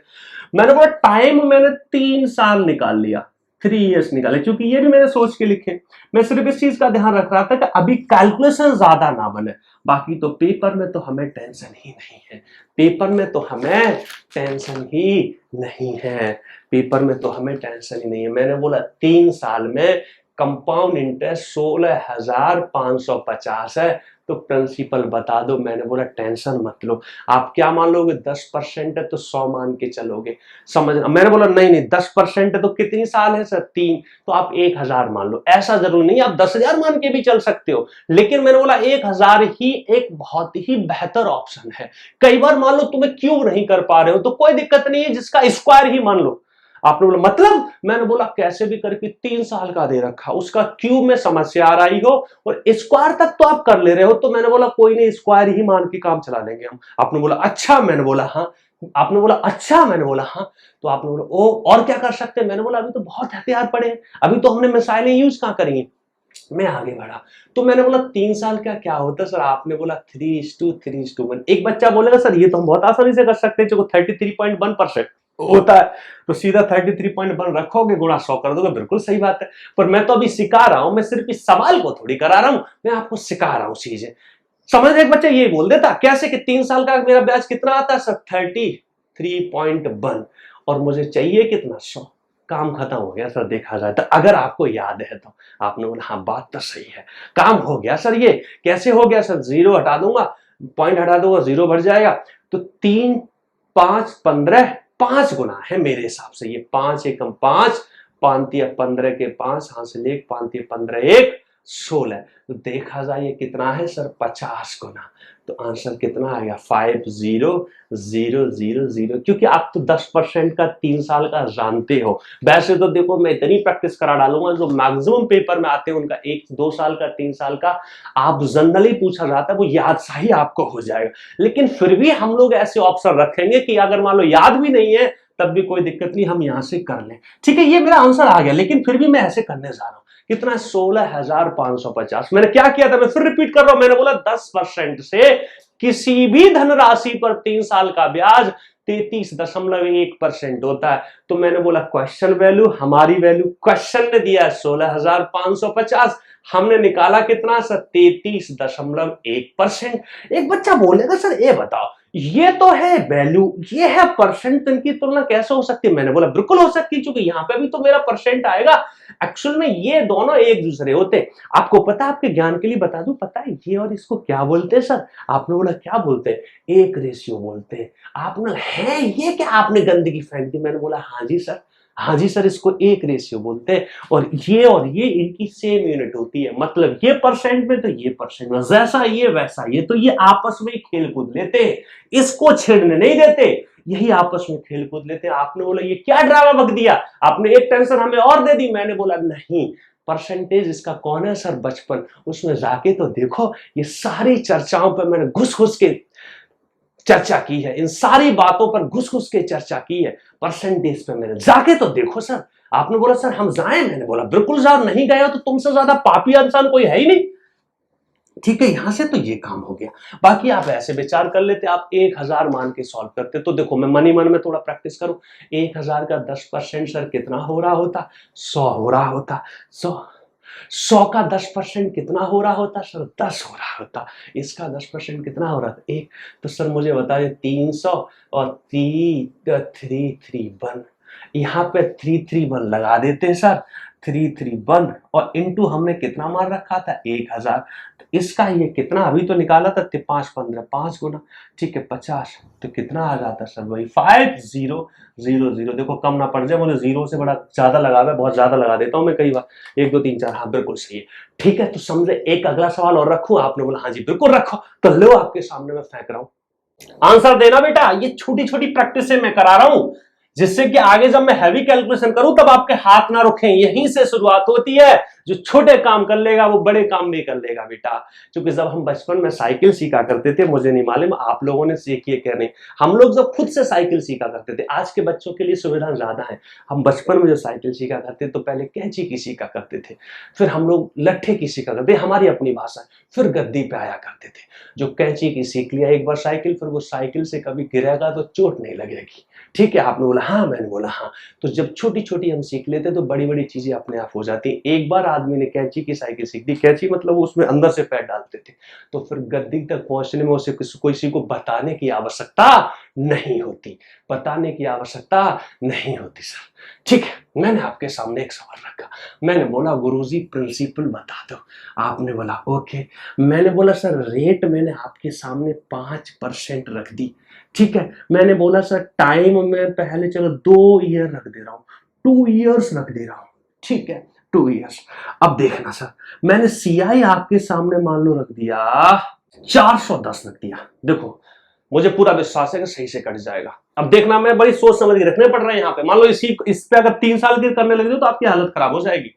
मैंने बोला टाइम मैंने 3 साल निकाल लिया, 3 इयर्स निकाले, क्योंकि ये भी मैंने सोच के लिखे। मैं सिर्फ इस चीज का ध्यान रख रहा था कि अभी कैलकुलेशन ज्यादा ना बने। बाकी तो पेपर में तो हमें टेंशन ही नहीं है, पेपर में तो हमें टेंशन ही नहीं है, पेपर में तो हमें टेंशन ही नहीं है। मैंने बोला 3 साल में कंपाउंड इंटरेस्ट 16,550 है, तो प्रिंसिपल बता दो। मैंने बोला टेंशन मत लो। आप क्या मान लोगे, 10% है तो 100 मान के चलोगे, समझ। मैंने बोला नहीं नहीं, 10% है तो कितनी साल है सर, 3, तो आप 1000 मान लो। ऐसा जरूरी नहीं, आप 10,000 मान के भी चल सकते हो, लेकिन मैंने बोला 1000 ही एक बहुत ही बेहतर ऑप्शन है। कई बार मान लो तुम्हें क्यूब नहीं कर पा रहे हो तो कोई दिक्कत नहीं है, जिसका स्क्वायर ही मान लो। आपने बोला मतलब, मैंने बोला कैसे भी करके 3 साल का दे रखा, उसका क्यूब में समस्या आ रही हो और स्क्वायर तक तो आप कर ले रहे हो, तो मैंने बोला कोई नहीं, स्क्वायर ही मान के काम चला लेंगे हम। आपने बोला अच्छा, मैंने बोला हाँ। आपने बोला अच्छा, मैंने बोला हाँ। तो आपने बोला ओ और क्या कर सकते हैं, मैंने बोला अभी तो बहुत हथियार पड़े हैं, अभी तो हमने मिसाइलें यूज कहां करेंगे। मैं आगे बढ़ा तो मैंने बोला 3 साल का क्या होता है सर, आपने बोला 3:3:1। एक बच्चा बोलेगा सर ये तो हम बहुत आसानी से कर सकते हैं, जो 33.1% होता है, तो सीधा 33.1 रखोगे, गुणा 100 कर दोगे, बिल्कुल सही बात है। पर मैं तो अभी सिखा रहा हूं, मैं सिर्फ इस सवाल को थोड़ी करा रहा हूं, मैं आपको सिखा रहा हूं चीजें। समझ, एक बच्चा ये बोल देता कैसे कि 3 साल का मेरा ब्याज कितना आता है सर, 33.1 और मुझे चाहिए कितना, 100। काम खत्म हो गया सर, देखा जाए तो अगर आपको याद है तो। आपने बोला हाँ बात तो सही है, काम हो गया सर। ये कैसे हो गया सर, 0 हटा दूंगा, पॉइंट हटा दूंगा, 0 बढ़ जाएगा, तो 3, 5, 15, 5 गुना है मेरे हिसाब से। ये 5 एकम 5, 5 15 के 5, हासिल 1, 5 15 1 16। तो देखा जाए ये कितना है सर, 50 गुना। तो आंसर कितना आ गया, 50,000, क्योंकि आप तो 10% का 3 साल का जानते हो। वैसे तो देखो मैं इतनी प्रैक्टिस करा डालूंगा, जो मैक्सिमम पेपर में आते हैं उनका 1-2 साल का 3 साल का आप जनरली पूछा जाता है, वो याद सा ही आपको हो जाएगा। लेकिन फिर भी हम लोग ऐसे ऑप्शन रखेंगे कि अगर मान लो याद भी नहीं है तब भी कोई दिक्कत नहीं, हम यहां से कर लें। ठीक है, ये मेरा आंसर आ गया, लेकिन फिर भी मैं ऐसे करने जा रहा हूं। कितना, 16,550। मैंने क्या किया था, मैं फिर रिपीट कर रहा हूं, मैंने बोला 10% से किसी भी धनराशि पर 3 साल का ब्याज 33.1% होता है। तो मैंने बोला क्वेश्चन वैल्यू, हमारी वैल्यू क्वेश्चन ने दिया 16,550, हमने निकाला कितना सर, 33.1%। एक बच्चा बोलेगा सर ये बताओ, ये तो है वैल्यू, ये है परसेंट, इनकी तुलना कैसे हो सकती है। मैंने बोला बिल्कुल हो सकती है, क्योंकि यहां पे भी तो मेरा परसेंट आएगा। एक्चुअल में ये दोनों एक दूसरे होते। आपको पता, आपके ज्ञान के लिए बता दूं, पता है ये और इसको क्या बोलते हैं सर। आपने बोला क्या बोलते हैं, 1 रेशियो बोलते हैं। आपने है ये क्या, आपने गंदगी फेंक दी। मैंने बोला हाँ जी सर, हाँ जी सर, इसको 1 रेशियो बोलते हैं। और ये इनकी सेम यूनिट होती है, मतलब ये परसेंट में तो ये परसेंट में, जैसा ये वैसा ये, तो ये आपस में खेल कूद लेते हैं, इसको छेड़ने नहीं देते, यही आपस में खेल कूद लेते हैं। आपने बोला ये क्या ड्रामा बक दिया, आपने एक टेंशन हमें और दे दी। मैंने बोला नहीं, परसेंटेज इसका कौन है सर, बचपन, उसमें जाके तो देखो, ये सारी चर्चाओं पर मैंने घुस घुस के चर्चा की है, इन सारी बातों पर घुस घुस के चर्चा की है, परसेंटेज पे मैंने जाके तो देखो सर। आपने बोला सर हम जाएं, मैंने बोला बिल्कुल जाओ, नहीं गए हो तो तुमसे ज्यादा पापी इंसान कोई है ही नहीं। ठीक है, यहां से तो ये काम हो गया। बाकी आप ऐसे विचार कर लेते, आप 1000 मान के सॉल्व करते, तो देखो मैं मनी मन में थोड़ा प्रैक्टिस करूं। 1000 का 10% सर कितना हो रहा होता, 100 हो रहा होता। 100 का 10% कितना हो रहा होता सर, 10 हो रहा होता। इसका 10% कितना हो रहा था, 1। तो सर मुझे बताइए 300 और 331, यहाँ पे 331 लगा देते हैं सर, 331 और इंटू हमने कितना मार रखा था, 1000। तो इसका ये कितना अभी तो निकाला था, 5 15 5 गुना, ठीक है 50। तो कितना आ जाता सर, वही 5000। देखो कम ना पड़ जाए, मुझे 0 से बड़ा ज्यादा लगा हुआ है, बहुत ज्यादा लगा देता हूं मैं कई बार, 1 2 3 4, हाँ बिल्कुल सही है। ठीक है, तो समझे। एक अगला सवाल और रखूं, आपने बोला हाँ जी बिल्कुल रखो, तो लो आपके सामने मैं फेंक रहा हूं, आंसर देना बेटा। ये छोटी छोटी प्रैक्टिस से मैं करा रहा हूं, जिससे कि आगे जब मैं हैवी कैलकुलेशन करूं तब आपके हाथ ना रुकें। यहीं से शुरुआत होती है, जो छोटे काम कर लेगा वो बड़े काम भी कर लेगा बेटा। क्योंकि जब हम बचपन में साइकिल सीखा करते थे, मुझे नहीं मालूम आप लोगों ने सीखी है क्या नहीं, हम लोग जब खुद से साइकिल सीखा करते थे, आज के बच्चों के लिए सुविधा ज्यादा है। हम बचपन में जो साइकिल सीखा करते तो पहले कैंची की सीखा करते थे, फिर हम लोग लट्ठे की सीखा करते, हमारी अपनी भाषा, फिर गद्दी पे आया करते थे। जो कैंची की सीख लिया एक बार साइकिल, फिर वो साइकिल से कभी गिरेगा तो चोट नहीं लगेगी। ठीक है, आपने बोला हाँ, मैंने बोला हाँ। तो जब छोटी छोटी हम सीख लेते तो बड़ी बड़ी चीजें अपने आप हो जाती। एक बार आदमी ने कैंची की साइकिल सीख दी। कैंची मतलब उसमें अंदर से पैर डालते थे, तो फिर गद्दी तक पहुंचने में उसे किसी को बताने की आवश्यकता नहीं होती, बताने की आवश्यकता नहीं होती सर। ठीक है, मैंने आपके सामने एक सवाल रखा, मैंने बोला गुरुजी प्रिंसिपल बता दो, आपने बोला ओके। मैंने बोला सर रेट मैंने आपके सामने 5% रख दी, ठीक है। मैंने बोला सर टाइम में पहले चलो 2 ईयर रख दे रहा हूं, 2 इयर्स रख दे रहा हूं, ठीक है 2 इयर्स। अब देखना सर, मैंने सीआई आपके सामने मान लो रख दिया 410 रख दिया। देखो मुझे पूरा विश्वास है कि सही से कट जाएगा। अब देखना, मैं बड़ी सोच समझ के रखने पड़ रहे हैं यहाँ पे। मान लो इस पे अगर 3 साल की करने लगे तो आपकी हालत खराब हो जाएगी,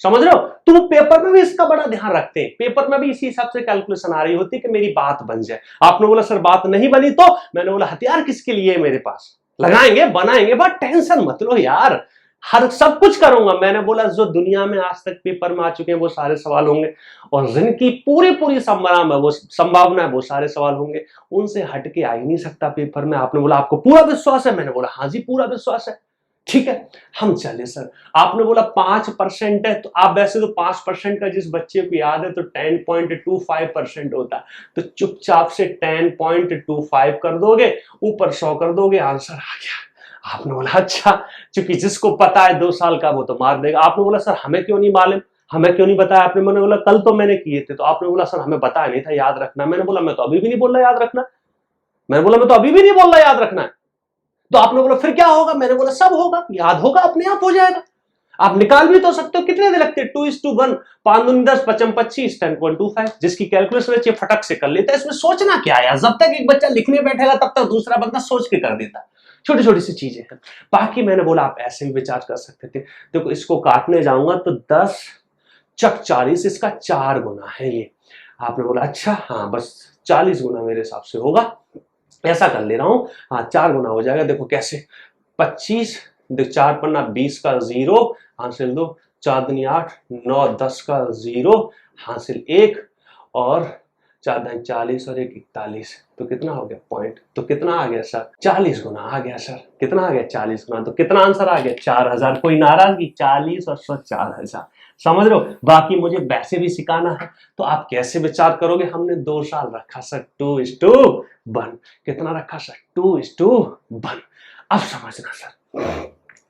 समझ रहे हो। तो वो पेपर में भी इसका बड़ा ध्यान रखते हैं, पेपर में भी इसी हिसाब से कैलकुलेशन आ रही होती है कि मेरी बात बन जाए। आपने बोला सर बात नहीं बनी, तो मैंने बोला हथियार किसके लिए है मेरे पास, लगाएंगे बनाएंगे, बट टेंशन मत लो यार, हर सब कुछ करूंगा। मैंने बोला जो दुनिया में आज तक पेपर में आ चुके हैं वो सारे सवाल होंगे, और जिनकी पूरी पूरी संभावना है वो सारे सवाल होंगे, उनसे हटके आ ही नहीं सकता पेपर में। आपने बोला आपको पूरा विश्वास है, मैंने बोला हाँ जी पूरा विश्वास है, ठीक है हम चले सर। आपने बोला 5% है, तो आप वैसे तो 5% का जिस बच्चे को याद है तो 10.25% होता है, तो चुपचाप से 10.25 कर दोगे, ऊपर 100 कर दोगे, आंसर आ गया। आपने बोला अच्छा, क्योंकि जिसको पता है 2 साल का वो तो मार देगा। आपने बोला सर हमें क्यों नहीं मालूम, हमें क्यों नहीं बताया आपने। मैंने बोला कल तो मैंने किए थे, तो आपने बोला सर हमें बताया नहीं था, याद रखना। मैंने बोला मैं तो अभी भी नहीं बोल रहा याद रखना, मैंने बोला मैं तो अभी भी नहीं बोल रहा याद रखना है। तो आपने बोला फिर क्या होगा, मैंने बोला सब होगा, याद होगा, अपने आप हो जाएगा। आप निकाल भी तो सकते हो, कितने दे लगते हैं 2:1, 5 दूनी 10, 55 25, 10.25। जिसकी कैलकुलेशन अच्छी फटक से कर लेता है, इसमें सोचना क्या है। जब तक एक बच्चा लिखने बैठेगा तब तक दूसरा बंदा सोच के कर देता है, छोटी छोटी सी चीजें हैं। बाकी मैंने बोला आप ऐसे भी विचार कर सकते थे। देखो इसको काटने जाऊंगा तो 10 चक 40, इसका 4 गुना है ये। आपने बोला अच्छा हाँ बस 40 गुना मेरे हिसाब से होगा, ऐसा कर ले रहा हूं, हाँ 4 गुना हो जाएगा। देखो कैसे, 25, 4 पन्ना 20 का 0 हासिल 2, 4 दूनी 8, 9 10 का 0 हासिल 1, और 4 दूनी 40 और 1 41, तो कितना हो गया पॉइंट। तो कितना आ गया सर, 40 गुना आ गया सर। कितना आ गया 40 गुना, तो कितना आंसर आ गया 4000। कोई नाराजगी, 40 और 100 4000, समझ रहे हो। बाकी मुझे वैसे भी सिखाना है, तो आप कैसे विचार करोगे। हमने 2 साल रखा सर 2:1, कितना रखा सर 2:1। अब समझना सर,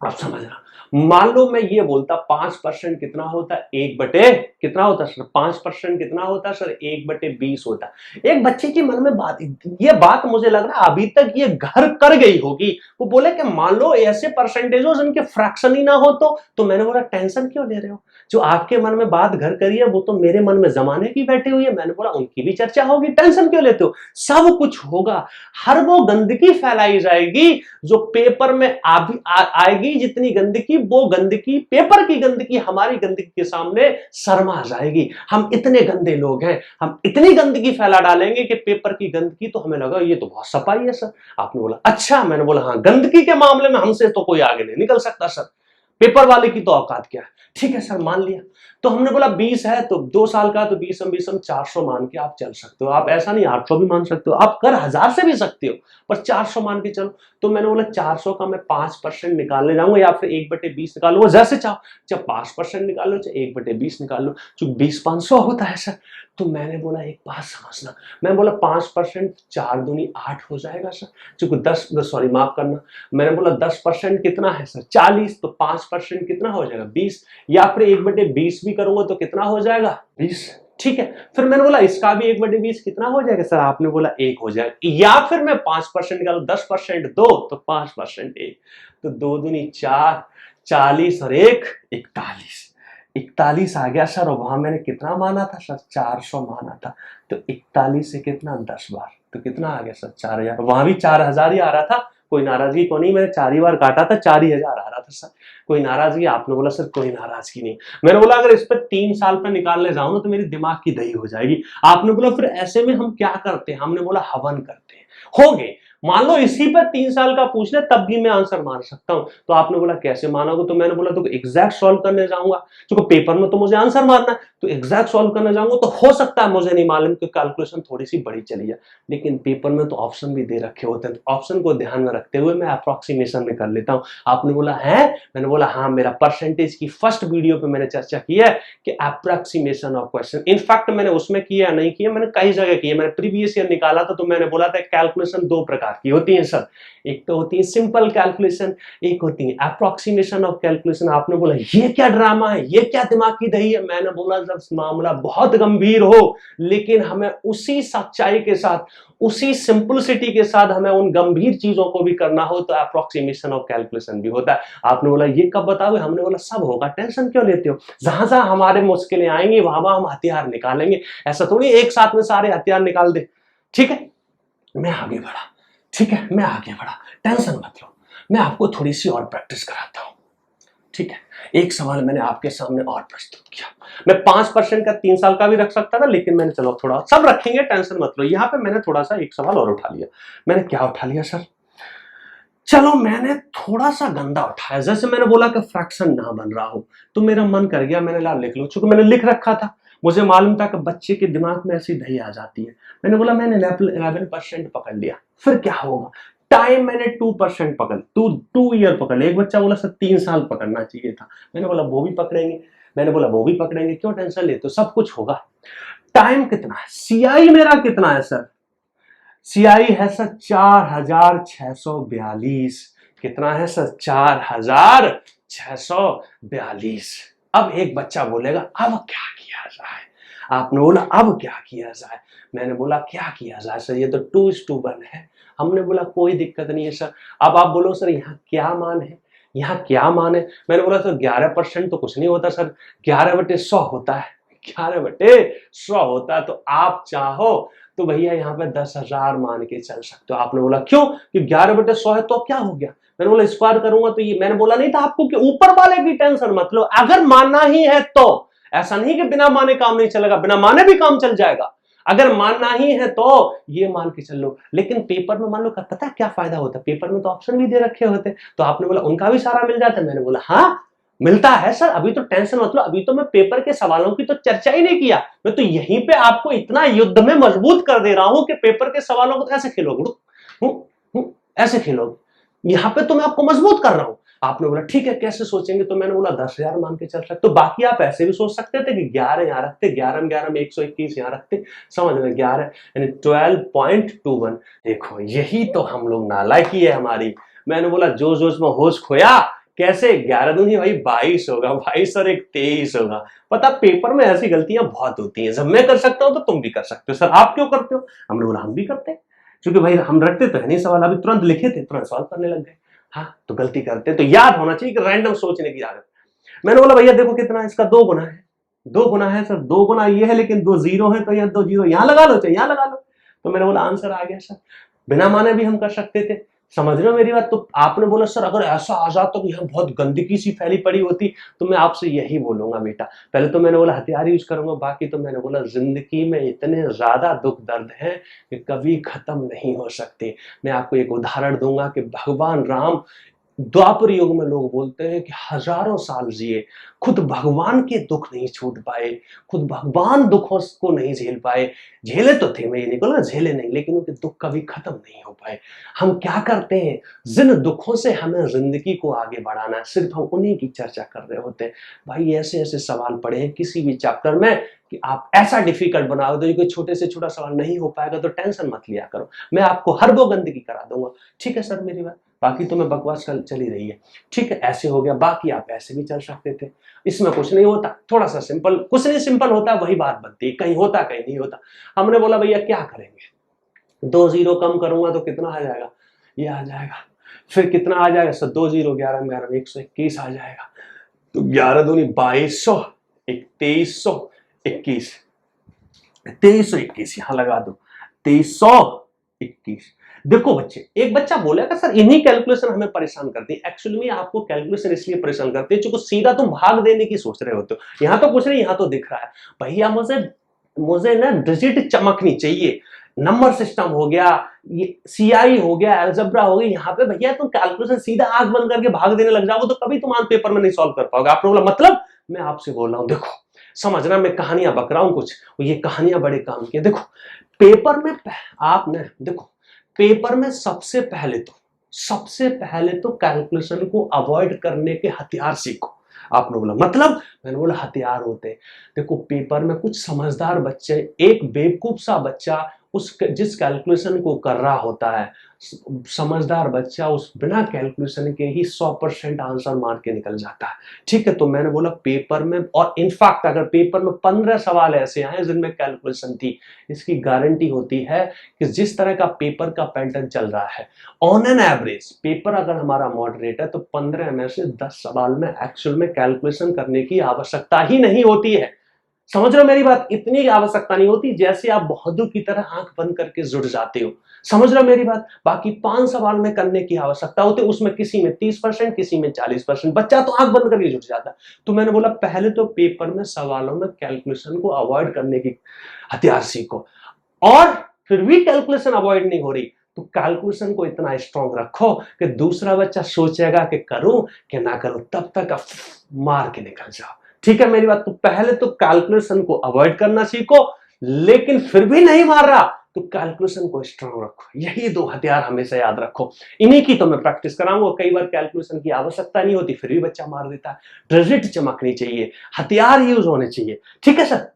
अब समझना। मान लो मैं ये बोलता 5% कितना होता है, 1/, कितना होता है सर 5% कितना होता है सर 1/20 होता है। एक बच्चे के मन में बात, ये बात मुझे लग रहा है अभी तक ये घर कर गई होगी। वो बोले कि मान लो ऐसे परसेंटेज हो जिनके फ्रैक्शन ही ना हो, तो मैंने बोला टेंशन क्यों ले रहे हो, जो आपके मन में बात घर करी है वो तो मेरे मन में जमाने की बैठी हुई है। मैंने बोला उनकी भी चर्चा होगी, टेंशन क्यों लेते हो, सब कुछ होगा। हर वो गंदगी फैलाई जाएगी जो पेपर में आएगी, जितनी गंदगी, वो गंदगी पेपर की गंदगी हमारी गंदगी के सामने शर्मा जाएगी। हम इतने गंदे लोग हैं, हम इतनी गंदगी फैला डालेंगे कि पेपर की गंदगी तो हमें लगा ये तो बहुत सफाई है सर। आपने बोला अच्छा, मैंने बोला हाँ गंदगी के मामले में हमसे तो कोई आगे नहीं निकल सकता सर, पेपर वाले की तो औकात क्या है। ठीक है सर मान लिया। तो हमने बोला 20 है तो 2 साल का, तो 20 400 मान के आप चल सकते हो। आप ऐसा नहीं 800 भी मान सकते हो, आप कर 1000 से भी सकते हो, पर 400 मान के चलो। तो मैंने बोला 400 का मैं 5% निकालने जाऊंगा, या फिर 1/20 निकालूंगा, जैसे चाहो, चाहे 5% निकाल लो चाहे 1/20 निकाल लो, जो 20 500 होता है सर। तो मैंने बोला एक बात समझना, मैं बोला 5% 4 दूनी 8 हो जाएगा सर, चूंकि 10, सॉरी माफ करना, मैंने बोला 10% कितना है सर 40, तो 5% कितना हो जाएगा 20, या फिर 1/20 भी करूंगा तो कितना हो जाएगा 20। ठीक है, फिर मैंने बोला इसका भी 1/20 कितना हो जाएगा सर, आपने बोला 1 हो जाएगा। या फिर मैं 5% निकालू, 10% 2 तो 5% 1, तो 2 दूनी 4, 40 और 1 41, 41 आ गया सर। और वहां मैंने कितना माना था सर 400 माना था, तो 41 से कितना 10 बार, तो कितना आ गया सर 4000। वहां भी 4000 ही आ रहा था, कोई नाराजगी को नहीं, मैंने 4 ही बार काटा था 4000 आ रहा था सर, कोई नाराजगी। आपने बोला सर कोई नाराजगी नहीं। मैंने बोला अगर इस पर 3 साल पर निकालने जाऊं ना तो मेरी दिमाग की दही हो जाएगी। आपने बोला फिर ऐसे में हम क्या करते हैं, हमने बोला हवन करते हैं। हो गए मान लो इसी पर 3 साल का पूछ ले तब भी मैं आंसर मार सकता हूं। तो आपने बोला कैसे मानोगे, तो मैंने बोला तो एग्जैक्ट सॉल्व करने जाऊंगा, क्योंकि पेपर में तो मुझे आंसर मारना है, तो एग्जैक्ट सॉल्व करने जाऊंगा तो हो सकता है मुझे नहीं मालूम कि कैलकुलेशन थोड़ी सी बड़ी चली जाए, लेकिन पेपर में तो ऑप्शन भी दे रखे होते हैं, ऑप्शन को ध्यान में रखते हुए मैं अप्रोक्सीमेशन में कर लेता हूं। आपने बोला है, मैंने बोला हाँ, मेरा परसेंटेज की फर्स्ट वीडियो पे मैंने चर्चा की है कि अप्रोक्सीमेशन ऑफ क्वेश्चन, इनफैक्ट मैंने उसमें किया नहीं किया, मैंने कई जगह किया, मैंने प्रीवियस ईयर निकाला था, तो मैंने बोला था कैलकुलेशन दो प्रकार की होती है सर, एक तो होती है सिंपल कैलकुलेशन, एक होती है अप्रोक्सीमेशन ऑफ कैलकुलेशन। आपने बोला ये क्या ड्रामा है, ये क्या दिमाग की दही है, मैंने बोला जब मामला बहुत गंभीर हो लेकिन हमें उसी सच्चाई के साथ, उसी सिंपलिसिटी के साथ हमें उन गंभीर चीजों को भी करना हो तो अप्रोक्सीमेशन ऑफ कैलकुलेशन भी होता है। आपने बोला ये कब बताओगे, हमने बोला सब होगा, टेंशन क्यों लेते हो, जहां जहां हमारे मुश्किलें आएंगी वहां वहां हम हथियार निकालेंगे, ऐसा थोड़ी एक साथ में सारे हथियार निकाल दे। ठीक है, मैं आगे बढ़ा, ठीक है, मैं आगे बढ़ा, टेंशन मत लो, मैं आपको थोड़ी सी और प्रैक्टिस कराता हूं। ठीक है, एक सवाल मैंने आपके सामने और प्रस्तुत किया, मैं 5% का 3 साल का भी रख सकता था, लेकिन मैंने चलो थोड़ा, सब रखेंगे टेंशन मत लो, यहां पे मैंने थोड़ा सा एक सवाल और उठा लिया। मैंने क्या उठा लिया सर, चलो मैंने थोड़ा सा गंदा उठाया, जैसे मैंने बोला कि फ्रैक्शन ना बन रहा हो, तो मेरा मन कर गया मैंने ला लिख लो, चूंकि मैंने लिख रखा था, मुझे मालूम था कि बच्चे के दिमाग में ऐसी दही आ जाती है, मैंने बोला मैंने 11% पकड़ लिया, फिर क्या होगा, टाइम मैंने 2% पकड़, 2 ईयर पकड़ लिया, एक बच्चा बोला सर 3 साल पकड़ना चाहिए था, मैंने बोला वो भी पकड़ेंगे, मैंने बोला वो भी पकड़ेंगे, क्यों टेंशन लेते हो, सब कुछ होगा। टाइम कितना है, सीआई मेरा कितना है सर, सीआई है सर 4642, कितना है सर 4642। अब एक बच्चा बोलेगा अब क्या किया जाए, आपने बोला अब क्या किया जाए, मैंने बोला क्या किया जाए सर, ये तो 2:1 है, हमने बोला कोई दिक्कत नहीं है सर। अब आप बोलो सर यहाँ क्या मान है, यहाँ क्या मान है, मैंने बोला सर 11% तो कुछ नहीं होता सर, 11/100 होता है, 11/100 होता है, तो आप चाहो तो भैया यहाँ पे 10,000 मान के चल सकते हो। आपने बोला क्यों, कि 11/100 है तो अब क्या हो गया, मैंने बोला स्क्वायर करूंगा तो ये, मैंने बोला नहीं था आपको कि ऊपर वाले की टेंशन मत लो, अगर मानना ही है तो, ऐसा नहीं कि बिना माने काम नहीं चलेगा, बिना माने भी काम चल जाएगा, अगर मानना ही है तो ये मान के चल लो। लेकिन पेपर में मान लो पता है क्या फायदा होता है, पेपर में तो ऑप्शन भी दे रखे होते, तो आपने बोला उनका भी सारा मिल जाता है, मैंने बोला हाँ मिलता है सर, अभी तो टेंशन मत लो, अभी तो मैं पेपर के सवालों की तो चर्चा ही नहीं किया, मैं तो यहीं पे आपको इतना युद्ध में मजबूत कर दे रहा हूं कि पेपर के सवालों को ऐसे खेलोगे, ऐसे खेलोगे, यहां पे तो मैं आपको मजबूत कर रहा हूं। आपने बोला ठीक है कैसे सोचेंगे, तो मैंने बोला 10,000 मान के चल सकते, तो बाकी आप ऐसे भी सोच सकते थे कि 11 यहां रखते, 11 में 121 यहां रखते, समझ में 11 यानी 12.21। देखो यही तो हम लोग नालायकी है हमारी, मैंने बोला जोश जोश में होश खोया, कैसे 11 दूनी भाई 22 होगा, 22 और 1 23 होगा। पता पेपर में ऐसी गलतियां बहुत होती हैं, जब मैं कर सकता हूं तो तुम भी कर सकते हो, सर आप क्यों करते हो, हमने बोला हम भी करते हैं, क्योंकि भाई हम रखते तो है नहीं सवाल, अभी तुरंत लिखे थे तुरंत सॉल्व करने लग गए, हाँ तो गलती करते तो याद होना चाहिए कि रैंडम सोचने की आदत। मैंने बोला भैया देखो कितना है, इसका 2 गुना है, 2 गुना है सर, 2 गुना ये है, लेकिन 2 जीरो है, तो यहाँ 2 जीरो यहाँ लगा लो, चाहे यहाँ लगा लो, तो मैंने बोला आंसर आ गया सर, बिना माने भी हम कर सकते थे, समझ रहे हो मेरी बात। तो आपने बोला सर अगर ऐसा आ जाता तो यहाँ बहुत गंदगी सी फैली पड़ी होती, तो मैं आपसे यही बोलूंगा बेटा, पहले तो मैंने बोला हथियार यूज करूंगा, बाकी तो मैंने बोला जिंदगी में इतने ज्यादा दुख दर्द हैं कि कभी खत्म नहीं हो सकते। मैं आपको एक उदाहरण दूंगा कि भगवान राम द्वापर युग में लोग बोलते हैं कि हजारों साल जिए, खुद भगवान के दुख नहीं छूट पाए, खुद भगवान दुखों को नहीं झेल पाए, झेले तो थे, मैं ये नहीं बोला झेले नहीं, लेकिन उनके दुख कभी खत्म नहीं हो पाए। हम क्या करते हैं, जिन दुखों से हमें जिंदगी को आगे बढ़ाना है सिर्फ हम उन्हीं की चर्चा कर रहे होते हैं। भाई ऐसे ऐसे सवाल पढ़े हैं किसी भी चैप्टर में कि आप ऐसा डिफिकल्ट बनाओ तो कोई छोटे से छोटा सवाल नहीं हो पाएगा, तो टेंशन मत लिया करो, मैं आपको हर वो गंदगी करा दूंगा। ठीक है सर मेरी बात, बाकी तो मैं बकवास चली रही है, ठीक है ऐसे हो गया, बाकी आप ऐसे भी चल सकते थे, इसमें कुछ नहीं होता, थोड़ा सा सिंपल, कुछ नहीं सिंपल होता वही बात बनती है, कहीं होता कहीं नहीं होता। हमने बोला भैया क्या करेंगे, 2 जीरो कम करूंगा तो कितना आ जाएगा, ये आ जाएगा, फिर कितना आ जाएगा सर 2 जीरो 11 में 121 आ जाएगा, तो 11 दूनी 2200, 2300 21, 2321 यहां लगा दो, 2321। देखो बच्चे, एक बच्चा बोलेगा सर इन्हीं कैलकुलेशन हमें परेशान करती है, एक्चुअली में आपको कैलकुलेशन इसलिए परेशान करती है क्योंकि सीधा तुम भाग देने की सोच रहे होते हो, यहां तो कुछ नहीं, यहां तो दिख रहा है भैया, मुझे मुझे ना डिजिट चमकनी चाहिए, नंबर सिस्टम हो गया, ये सीआई हो गया, अलजेब्रा हो गया, यहाँ पे भैया तुम कैलकुलेशन सीधा आंख बंद करके भाग देने लग जाओगे तो कभी तुम आज पेपर में नहीं सॉल्व कर पाओगे। आपने बोला मतलब, मैं आपसे बोल रहा हूं देखो, समझना, मैं कहानियां बक रहा हूं कुछ, ये कहानियां बड़े काम की। देखो पेपर में आपने देखो, पेपर में सबसे पहले तो कैलकुलेशन को अवॉइड करने के हथियार सीखो। आपने बोला मतलब, मैंने बोला हथियार होते हैं। देखो पेपर में कुछ समझदार बच्चे, एक बेवकूफ सा बच्चा उस जिस कैलकुलेशन को कर रहा होता है, समझदार बच्चा उस बिना कैलकुलेशन के ही 100% आंसर मार के निकल जाता है। ठीक है, तो मैंने बोला पेपर में, और इनफैक्ट अगर पेपर में 15 सवाल ऐसे आए जिनमें कैलकुलेशन थी, इसकी गारंटी होती है कि जिस तरह का पेपर का पैटर्न चल रहा है, ऑन एन एवरेज पेपर अगर हमारा मॉडरेट है तो 15 में से 10 सवाल में एक्चुअल में कैलकुलेशन करने की आवश्यकता ही नहीं होती है। समझ रहे हो मेरी बात? इतनी आवश्यकता नहीं होती, जैसे आप बहादुर की तरह आंख बंद करके जुड़ जाते हो। समझ रहे हो मेरी बात? बाकी 5 सवाल में करने की आवश्यकता होती है, उसमें किसी में 30%, किसी में 40%, बच्चा तो आंख बंद करके जुड़ जाता है। तो मैंने बोला पहले तो पेपर में सवालों में कैलकुलेशन को अवॉइड करने की हथियार सीखो, और फिर भी कैलकुलेशन अवॉइड नहीं हो रही तो कैलकुलेशन को इतना स्ट्रॉन्ग रखो कि दूसरा बच्चा सोचेगा कि करूं कि ना करूं, तब तक मार के निकल जाओ। ठीक है मेरी बात? तो पहले तो कैलकुलेशन को अवॉइड करना सीखो, लेकिन फिर भी नहीं मार रहा तो कैलकुलेशन को स्ट्रॉन्ग रखो। यही 2 हथियार हमेशा याद रखो, इन्हीं की तो मैं प्रैक्टिस कराऊंगा। कई बार कैलकुलेशन की आवश्यकता नहीं होती फिर भी बच्चा मार देता है। रिजल्ट चमकनी चाहिए, हथियार यूज होने चाहिए। ठीक है सर?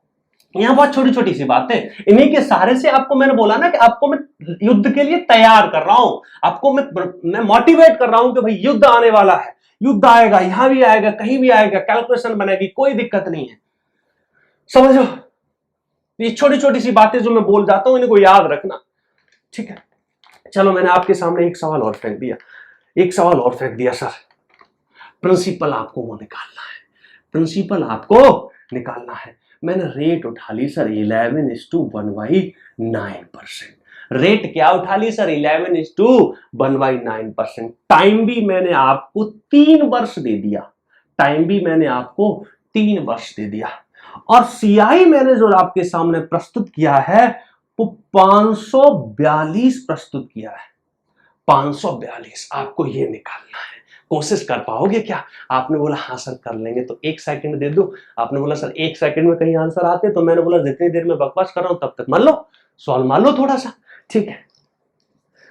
यहां बहुत छोटी छोटी सी बातें, इन्हीं के सहारे से आपको मैंने बोला ना कि आपको मैं युद्ध के लिए तैयार कर रहा हूं, आपको मैं मोटिवेट कर रहा हूं कि भाई युद्ध आने वाला है, युद्ध आएगा, यहां भी आएगा, कहीं भी आएगा, कैलकुलेशन बनेगी, कोई दिक्कत नहीं है। समझो, ये छोटी छोटी सी बातें जो मैं बोल जाता हूं इनको याद रखना। ठीक है, चलो मैंने आपके सामने एक सवाल और फेंक दिया, सर प्रिंसिपल आपको वो निकालना है, प्रिंसिपल आपको निकालना है। मैंने रेट उठा ली सर 11:1/9%। रेट क्या उठा ली सर? 11:1/9%। टाइम भी मैंने आपको 3 वर्ष दे दिया, और सीआई मैंने जो आपके सामने प्रस्तुत किया है वो 542 प्रस्तुत किया है। 542 आपको ये निकालना है। कोशिश कर पाओगे क्या? आपने बोला हाँ सर कर लेंगे, तो 1 सेकंड दे दो। आपने बोला सर 1 सेकंड में कहीं आंसर आते, तो मैंने बोला जितनी देर में बकवास कर रहा हूं तब तक मान लो, सवाल मान लो थोड़ा सा। ठीक है,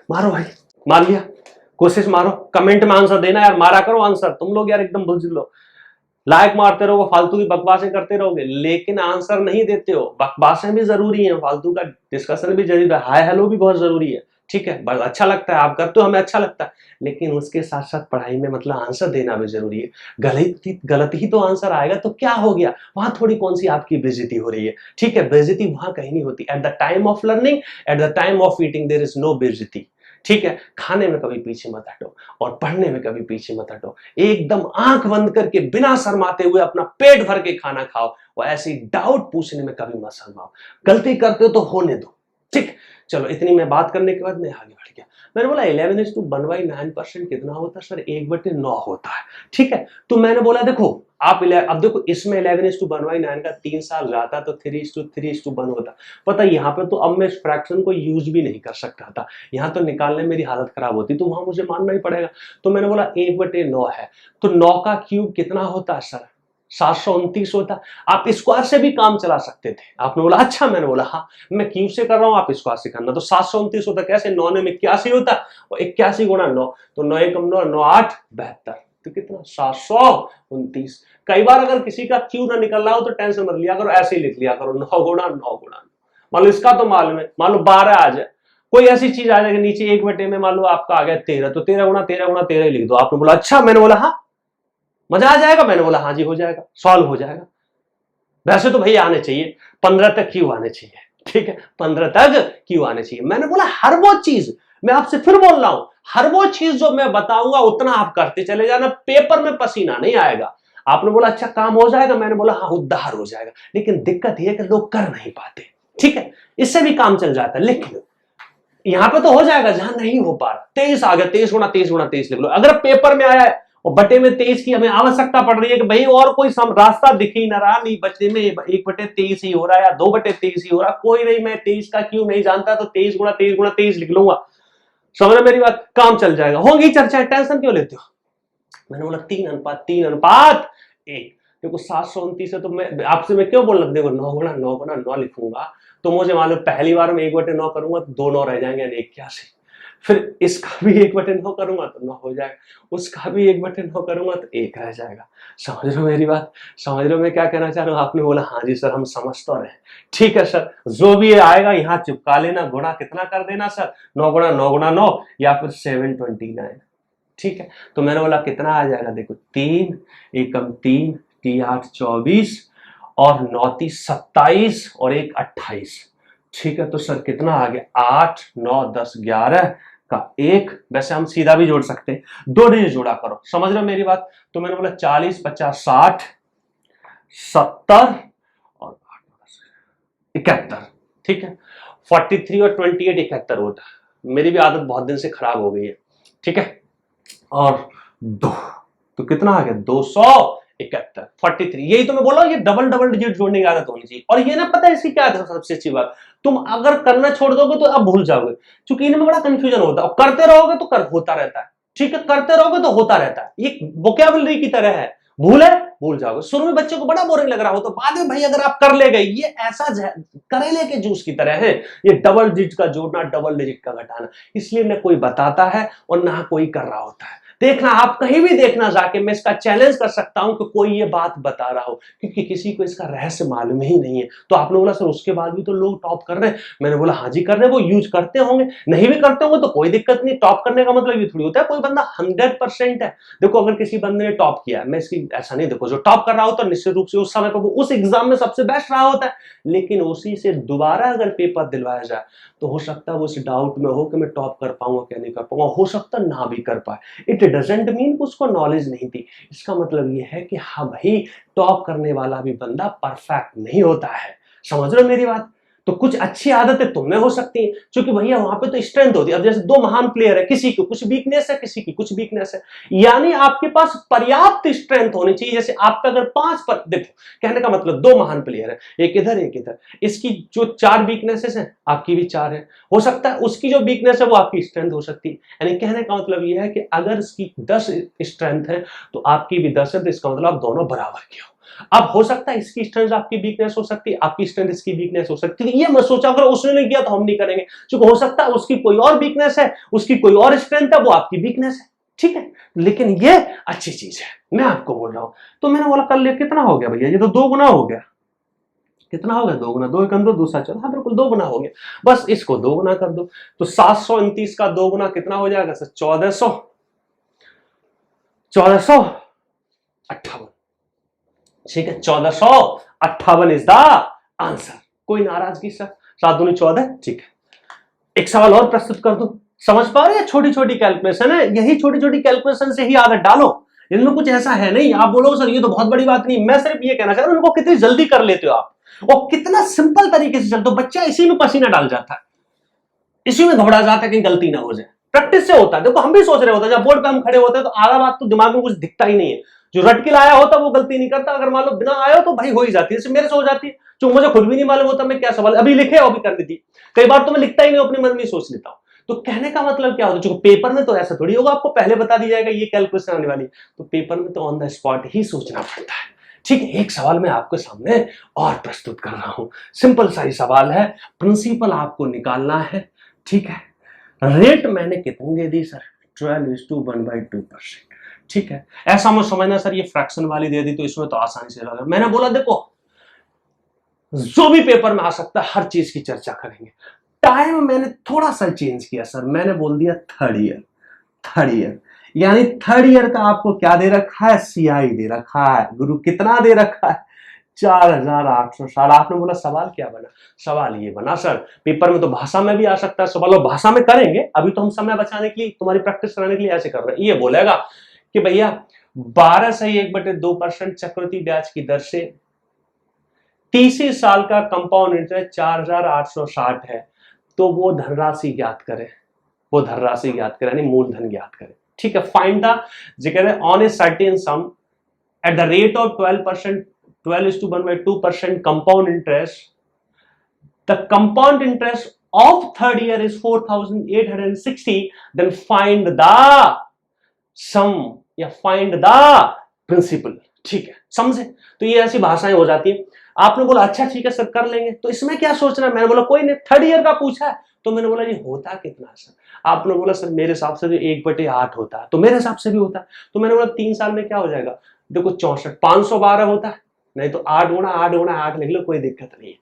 मारो भाई, मान लिया, कोशिश मारो, कमेंट में आंसर देना यार, मारा करो आंसर। तुम लोग यार एकदम बुझ लो, लाइक मारते रहोगे, फालतू की बकवासें करते रहोगे, लेकिन आंसर नहीं देते हो। बकवासें भी जरूरी है, फालतू का डिस्कशन भी जरूरी है, हाय हेलो भी बहुत जरूरी है। ठीक है, बड़ा अच्छा लगता है, आप करते हो, हमें अच्छा लगता है, लेकिन उसके साथ साथ पढ़ाई में मतलब आंसर देना भी जरूरी है। गलत ही तो आंसर आएगा तो क्या हो गया, वहां थोड़ी कौन सी आपकी बेइज्जती हो रही है। ठीक है, बेइज्जती वहां कहीं नहीं होती। At the time of learning, at the time of eating there is no बेइज्जती। ठीक है, खाने में कभी पीछे मत हटो और पढ़ने में कभी पीछे मत हटो। एकदम आंख बंद करके बिना शर्माते हुए अपना पेट भर के खाना खाओ, और ऐसी डाउट पूछने में कभी मत शर्माओ। गलती करते हो तो होने दो। ठीक, चलो इतनी मैं बात करने के बाद मैं आगे बढ़ गया। मैंने बोला 11:1/9% कितना होता है सर? 1/9 होता है। ठीक है, तो मैंने बोला देखो आप अब देखो इसमें 11:1/9 का 3 साल जाता तो 3:3:1 होता। पता यहाँ पे तो अब मैं इस फ्रैक्शन को यूज भी नहीं कर सकता था, यहाँ तो निकालने मेरी हालत खराब होती, तो वहां मुझे मानना ही पड़ेगा। तो मैंने बोला 1/9 है, तो 9 का क्यूब कितना होता है सर? 729 होता। आप स्क्वायर से भी काम चला सकते थे। आपने बोला अच्छा, मैंने बोला हाँ मैं क्यूब से कर रहा हूं, आप स्क्वायर से करना। तो 729 होता, कैसे? 9 में 81 होता, और 81 गुणा 9, तो 9 एकम 9, 9 8 72, तो कितना? 729। कई बार अगर किसी का क्यू ना निकल रहा हो तो टेंशन मत लिया करो, ऐसे ही लिख लिया करो 9 गुणा 9 गुणा। मान लो इसका तो मालूम है, मान लो 12 आ जाए, कोई ऐसी चीज आ जाएगी नीचे 1 में मान लो आपका आ गया 13, तो 13 गुणा 13 गुणा 13 ही लिख दो। आपने बोला अच्छा, मैंने बोला हाँ मजा आ जाएगा, मैंने बोला हाँ जी हो जाएगा, सॉल्व हो जाएगा। वैसे तो भैया आने चाहिए 15 तक क्यों आने चाहिए। ठीक है, 15 तक क्यों आने चाहिए। मैंने बोला हर वो चीज, मैं आपसे फिर बोल रहा हूं, हर वो चीज जो मैं बताऊंगा उतना आप करते चले जाना, पेपर में पसीना नहीं आएगा। आपने बोला अच्छा काम हो जाएगा, मैंने बोला हाँ उद्धार हो जाएगा, लेकिन दिक्कत यह है कि लोग कर नहीं पाते। ठीक है, इससे भी काम चल जाता है, लेकिन यहां पे तो हो जाएगा जहां नहीं हो पा रहा। 23 आ गया, 23 गुणा 23 गुणा 23 लिख लो। अगर पेपर में आया है और बटे में 23 की हमें आवश्यकता पड़ रही है कि भाई और कोई रास्ता दिख ही ना रहा, नहीं बचने में 1/23 ही हो रहा है या 2/23 ही हो रहा, कोई नहीं, मैं 23 का क्यों नहीं जानता, तो 23 गुणा 23 गुणा 23 लिख लूंगा। समझ रहे मेरी बात, काम चल जाएगा। होगी चर्चा, टेंशन क्यों लेते हो। मैंने बोला 3:1। देखो 729 है, तो मैं आपसे मैं क्यों बोल रहा, देखो 9 लिखूंगा तो मुझे मालूम पहली बार में 1/9 करूंगा तो 2 9 रह जाएंगे, 81। फिर इसका भी 1/9 करूंगा तो 9 हो जाएगा, उसका भी 1/9 करूंगा तो 1 रह जाएगा। समझ रहे हो मेरी बात, समझ रहे हो मैं क्या कहना चाह रहा हूँ। आपने बोला हाँ जी सर हम समझ तो रहे, ठीक है सर, जो भी आएगा यहाँ चिपका लेना, गुणा कितना कर देना सर, 9 गुणा 9 गुणा 9 या फिर 729, ठीक है। तो मैंने बोला कितना आ जाएगा, देखो 3 एकम 3, 3 8 24 और 9 3 27 और 1 28, ठीक है। तो सर कितना आ गया, 8 9 10 11 का 1, वैसे हम सीधा भी जोड़ सकते हैं, 2 डिजिट जोड़ा करो, समझ रहे हो मेरी बात। तो मैंने बोला 40 50 60 70 और 71, ठीक है। 43 और 28 71 होता है, मेरी भी आदत बहुत दिन से खराब हो गई है, ठीक है। और 2 तो कितना आ गया, 271, 43। यही तो मैं बोला ये डबल डबल डिजिट जोड़ने की आदत होनी चाहिए। और ये ना पता है इसकी क्या आदत है, सबसे अच्छी बात, तुम अगर करना छोड़ दोगे तो आप भूल जाओगे, क्योंकि इनमें बड़ा कंफ्यूजन होता है, और करते रहोगे तो होता रहता है, ठीक है, करते रहोगे तो होता रहता है, ये वोकैबुलरी की तरह है, भूल जाओगे। शुरू में बच्चों को बड़ा बोरिंग लग रहा हो, तो बाद में भाई अगर आप कर ले गए, ये ऐसा करेले के जूस की तरह है, ये डबल डिजिट का जोड़ना डबल डिजिट का घटाना, इसलिए न कोई बताता है और ना कोई कर रहा होता है। देखना, आप कहीं भी देखना जाके, मैं इसका चैलेंज कर सकता हूं कि कोई ये बात बता रहा हो, क्योंकि किसी को इसका रहस्य मालूम ही नहीं है। तो आपने बोला सर उसके बाद भी तो लोग टॉप कर रहे हैं, मैंने बोला हाँ जी कर रहे हैं, वो यूज करते होंगे, नहीं भी करते होंगे तो कोई दिक्कत नहीं। टॉप करने का मतलब ये थोड़ी होता है कोई बंदा 100% है। देखो अगर किसी बंदे ने टॉप किया, मैं इसकी ऐसा नहीं, देखो जो टॉप कर रहा होता है निश्चित रूप से उस समय पर वो उस एग्जाम में सबसे बेस्ट रहा होता है, लेकिन उसी से दोबारा अगर पेपर दिलवाया जाए तो हो सकता है वो इस डाउट में हो कि मैं टॉप कर पाऊंगा क्या नहीं कर पाऊंगा, हो सकता ना भी कर पाए। इट डजंट मीन कि उसको नॉलेज नहीं थी, इसका मतलब ये है कि हाँ भाई टॉप करने वाला भी बंदा परफेक्ट नहीं होता है। समझ रहे हो मेरी बात। तो कुछ अच्छी आदतें तुम में हो सकती हैं, क्योंकि भैया वहां पे तो स्ट्रेंथ होती है। अब जैसे 2 महान प्लेयर है, किसी की कुछ वीकनेस है, किसी की कुछ वीकनेस है, यानी आपके पास पर्याप्त स्ट्रेंथ होनी चाहिए। जैसे आप पे अगर 5 पर, देखो कहने का मतलब 2 महान प्लेयर है, एक इधर एक इधर, इसकी जो 4 वीकनेसेस हैं आपकी भी 4 है, हो सकता है उसकी जो वीकनेस है वो आपकी स्ट्रेंथ हो सकती है। यानी कहने का मतलब यह है कि अगर इसकी 10 स्ट्रेंथ है तो आपकी भी 10 है, तो इसका मतलब आप दोनों बराबर के हो। अब हो सकता है इसकी स्ट्रेंथ आपकी वीकनेस हो सकती है, आपकी स्ट्रेंथ इसकी वीकनेस हो सकती है। ये मत सोचा अगर उसने नहीं किया तो हम नहीं करेंगे, क्योंकि हो सकता है उसकी कोई और वीकनेस है, उसकी कोई और स्ट्रेंथ है, वो आपकी वीकनेस है, ठीक है। लेकिन ये अच्छी चीज है, मैं आपको बोल रहा हूं। तो मैंने बोला कर लिया, कितना हो गया भैया, ये तो 2 गुना हो गया। कितना हो गया, 2 गुना, 2 एकम 2 दूसरा चल, हाँ बिल्कुल 2 गुना हो गया। बस इसको 2 गुना कर दो, तो 729 का 2 गुना कितना हो जाएगा सर, 1458, ठीक है, 1458 इज द आंसर। कोई नाराजगी सर, 7 दूनी 14, ठीक है। एक सवाल और प्रस्तुत कर दूं, समझ पा रहे हैं, छोटी छोटी कैलकुलेशन है, यही छोटी छोटी कैलकुलेशन से ही आदत डालो, इनमें कुछ ऐसा है नहीं। आप बोलो सर ये तो बहुत बड़ी बात नहीं, मैं सिर्फ ये कहना चाह रहा हूं उनको कितनी जल्दी कर लेते हो आप, और कितना सिंपल तरीके से चलते हो। बच्चा इसी में पसीना डाल जाता है, इसी में घबरा जाता है कि गलती ना हो जाए, प्रैक्टिस से होता है। देखो हम भी सोच रहे होते हैं, जब बोर्ड पे हम खड़े होते हैं तो आधा बात तो दिमाग में कुछ दिखता ही नहीं है, जो रट के लाया होता वो गलती नहीं करता, अगर मान लो बिना आया हो तो भाई हो ही जाती है, जैसे मेरे से हो जाती है, जो मुझे खुद भी नहीं मालूम होता मैं क्या सवाल अभी लिखे और भी कर देती, कई बार तो मैं लिखता ही नहीं, अपने मन में सोच लेता हूं। तो कहने का मतलब क्या होता है, पेपर में तो ऐसा थोड़ी होगा आपको पहले बता दिया जाएगा ये कैलकुलेशन आने वाली, तो पेपर में तो ऑन द स्पॉट ही सोचना पड़ता है, ठीक है। एक सवाल मैं आपके सामने और प्रस्तुत कर रहा हूं, सिंपल सा ही सवाल है, प्रिंसिपल आपको निकालना है, ठीक है। रेट मैंने कितनी दे दी सर, 12:1/2%, ठीक है। ऐसा मत समझना सर ये फ्रैक्शन वाली दे दी तो इसमें तो आसानी से लगा, मैंने बोला देखो जो भी पेपर में आ सकता है हर चीज की चर्चा करेंगे। टाइम मैंने थोड़ा सा चेंज किया सर, मैंने बोल दिया थर्ड ईयर, यानी थर्ड ईयर का आपको क्या दे रखा है, सीआई दे रखा है। गुरु कितना दे रखा है, 4860। आपने बोला सवाल क्या बना, सवाल ये बना सर पेपर में तो भाषा में भी आ सकता है सवाल, और भाषा में करेंगे, अभी तो हम समय बचाने के लिए तुम्हारी प्रैक्टिस कराने के लिए ऐसे कर रहे हैं। ये बोलेगा कि भैया 12 सही 1/2% चक्रवृद्धि ब्याज की दर से 30 साल का कंपाउंड इंटरेस्ट 4860 है, तो वो धनराशि ज्ञात करें, वो धनराशि ज्ञात करें, यानी मूलधन ज्ञात करें, ठीक है, फाइंड द जो कह रहे हैं on a certain some at the rate of 12%, 12:1/2% compound interest. The compound interest of third year is 4,860. Then find the sum या find the principal. ठीक है, समझे? तो ये ऐसी भाषाएं हो जाती है। आपने बोला अच्छा ठीक है सर कर लेंगे, तो इसमें क्या सोचना है? मैंने बोला कोई नहीं, थर्ड ईयर का पूछा है तो मैंने बोला ये होता कितना सर? आपने बोला सर मेरे हिसाब से तो 1/8 होता है, तो मेरे हिसाब से भी होता है। तो मैंने बोला 3 साल में क्या हो जाएगा? देखो 64, 512 होता है, नहीं तो 8 गुणा 8 गुणा 8 लिख लो, कोई दिक्कत नहीं है,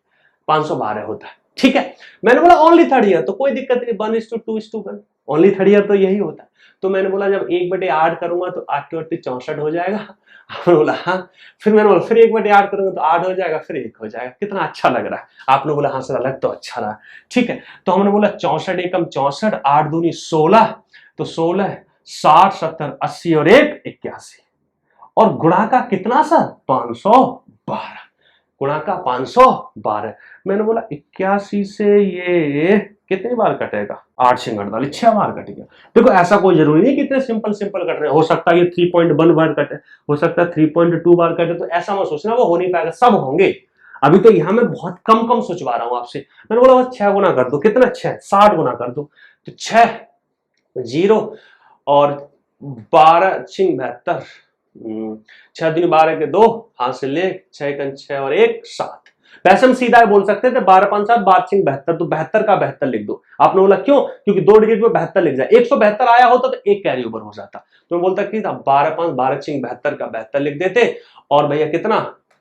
512 होता है। ठीक है, मैंने बोला ओनली थर्ड ईयर, तो कोई दिक्कत नहीं, 1:2:1, ओनली थर्ड ईयर तो यही होता है। तो मैंने बोला जब 1/8 करूंगा तो 8 के 8 64 हो जाएगा। आपने बोला हाँ, फिर मैंने बोला फिर 1/8 करूंगा तो 8 हो जाएगा, फिर 1 हो जाएगा। कितना अच्छा लग रहा है? आपने बोला हाँ सर अलग तो अच्छा रहा। ठीक है, तो हमने बोला 64 एकम 64, 8 दूनी 16, तो 16, 60, 70, 80 और 1 81, और गुणा का कितना सर? 512, गुणा का 512। मैंने बोला 81 से ये कितनी बार कटेगा? 8 से 48, 6 बार कट गया। देखो ऐसा कोई जरूरी नहीं कि इतने सिंपल सिंपल कट रहे, हो सकता है ये 3.1 बार कटे, हो सकता है 3.2 बार कटे, तो ऐसा मत सोचना वो हो नहीं पाएगा, सब होंगे। अभी तो यहाँ मैं बहुत कम सोचवा रहा हूं आपसे। मैंने बोला बस 6 गुना कर दो, कितना 6? 60 गुना कर दो, तो 6 0 और 12 6 72, 6 दूनी 12 के 2, हाथ से ले, 6 एकम 6 और 1 7। वैसे हम सीधा बोल सकते थे 12 5 7 12 6 72, तो 72 का 72 लिख दो। आपने बोला क्यों? क्योंकि 2 डिजिट में 72 लिख जाए, 172 आया होता तो एक कैरी ओवर हो जाता। तो मैं बोलता कि 12 5 12 6 72 का 72 लिख देते, और भैया कितना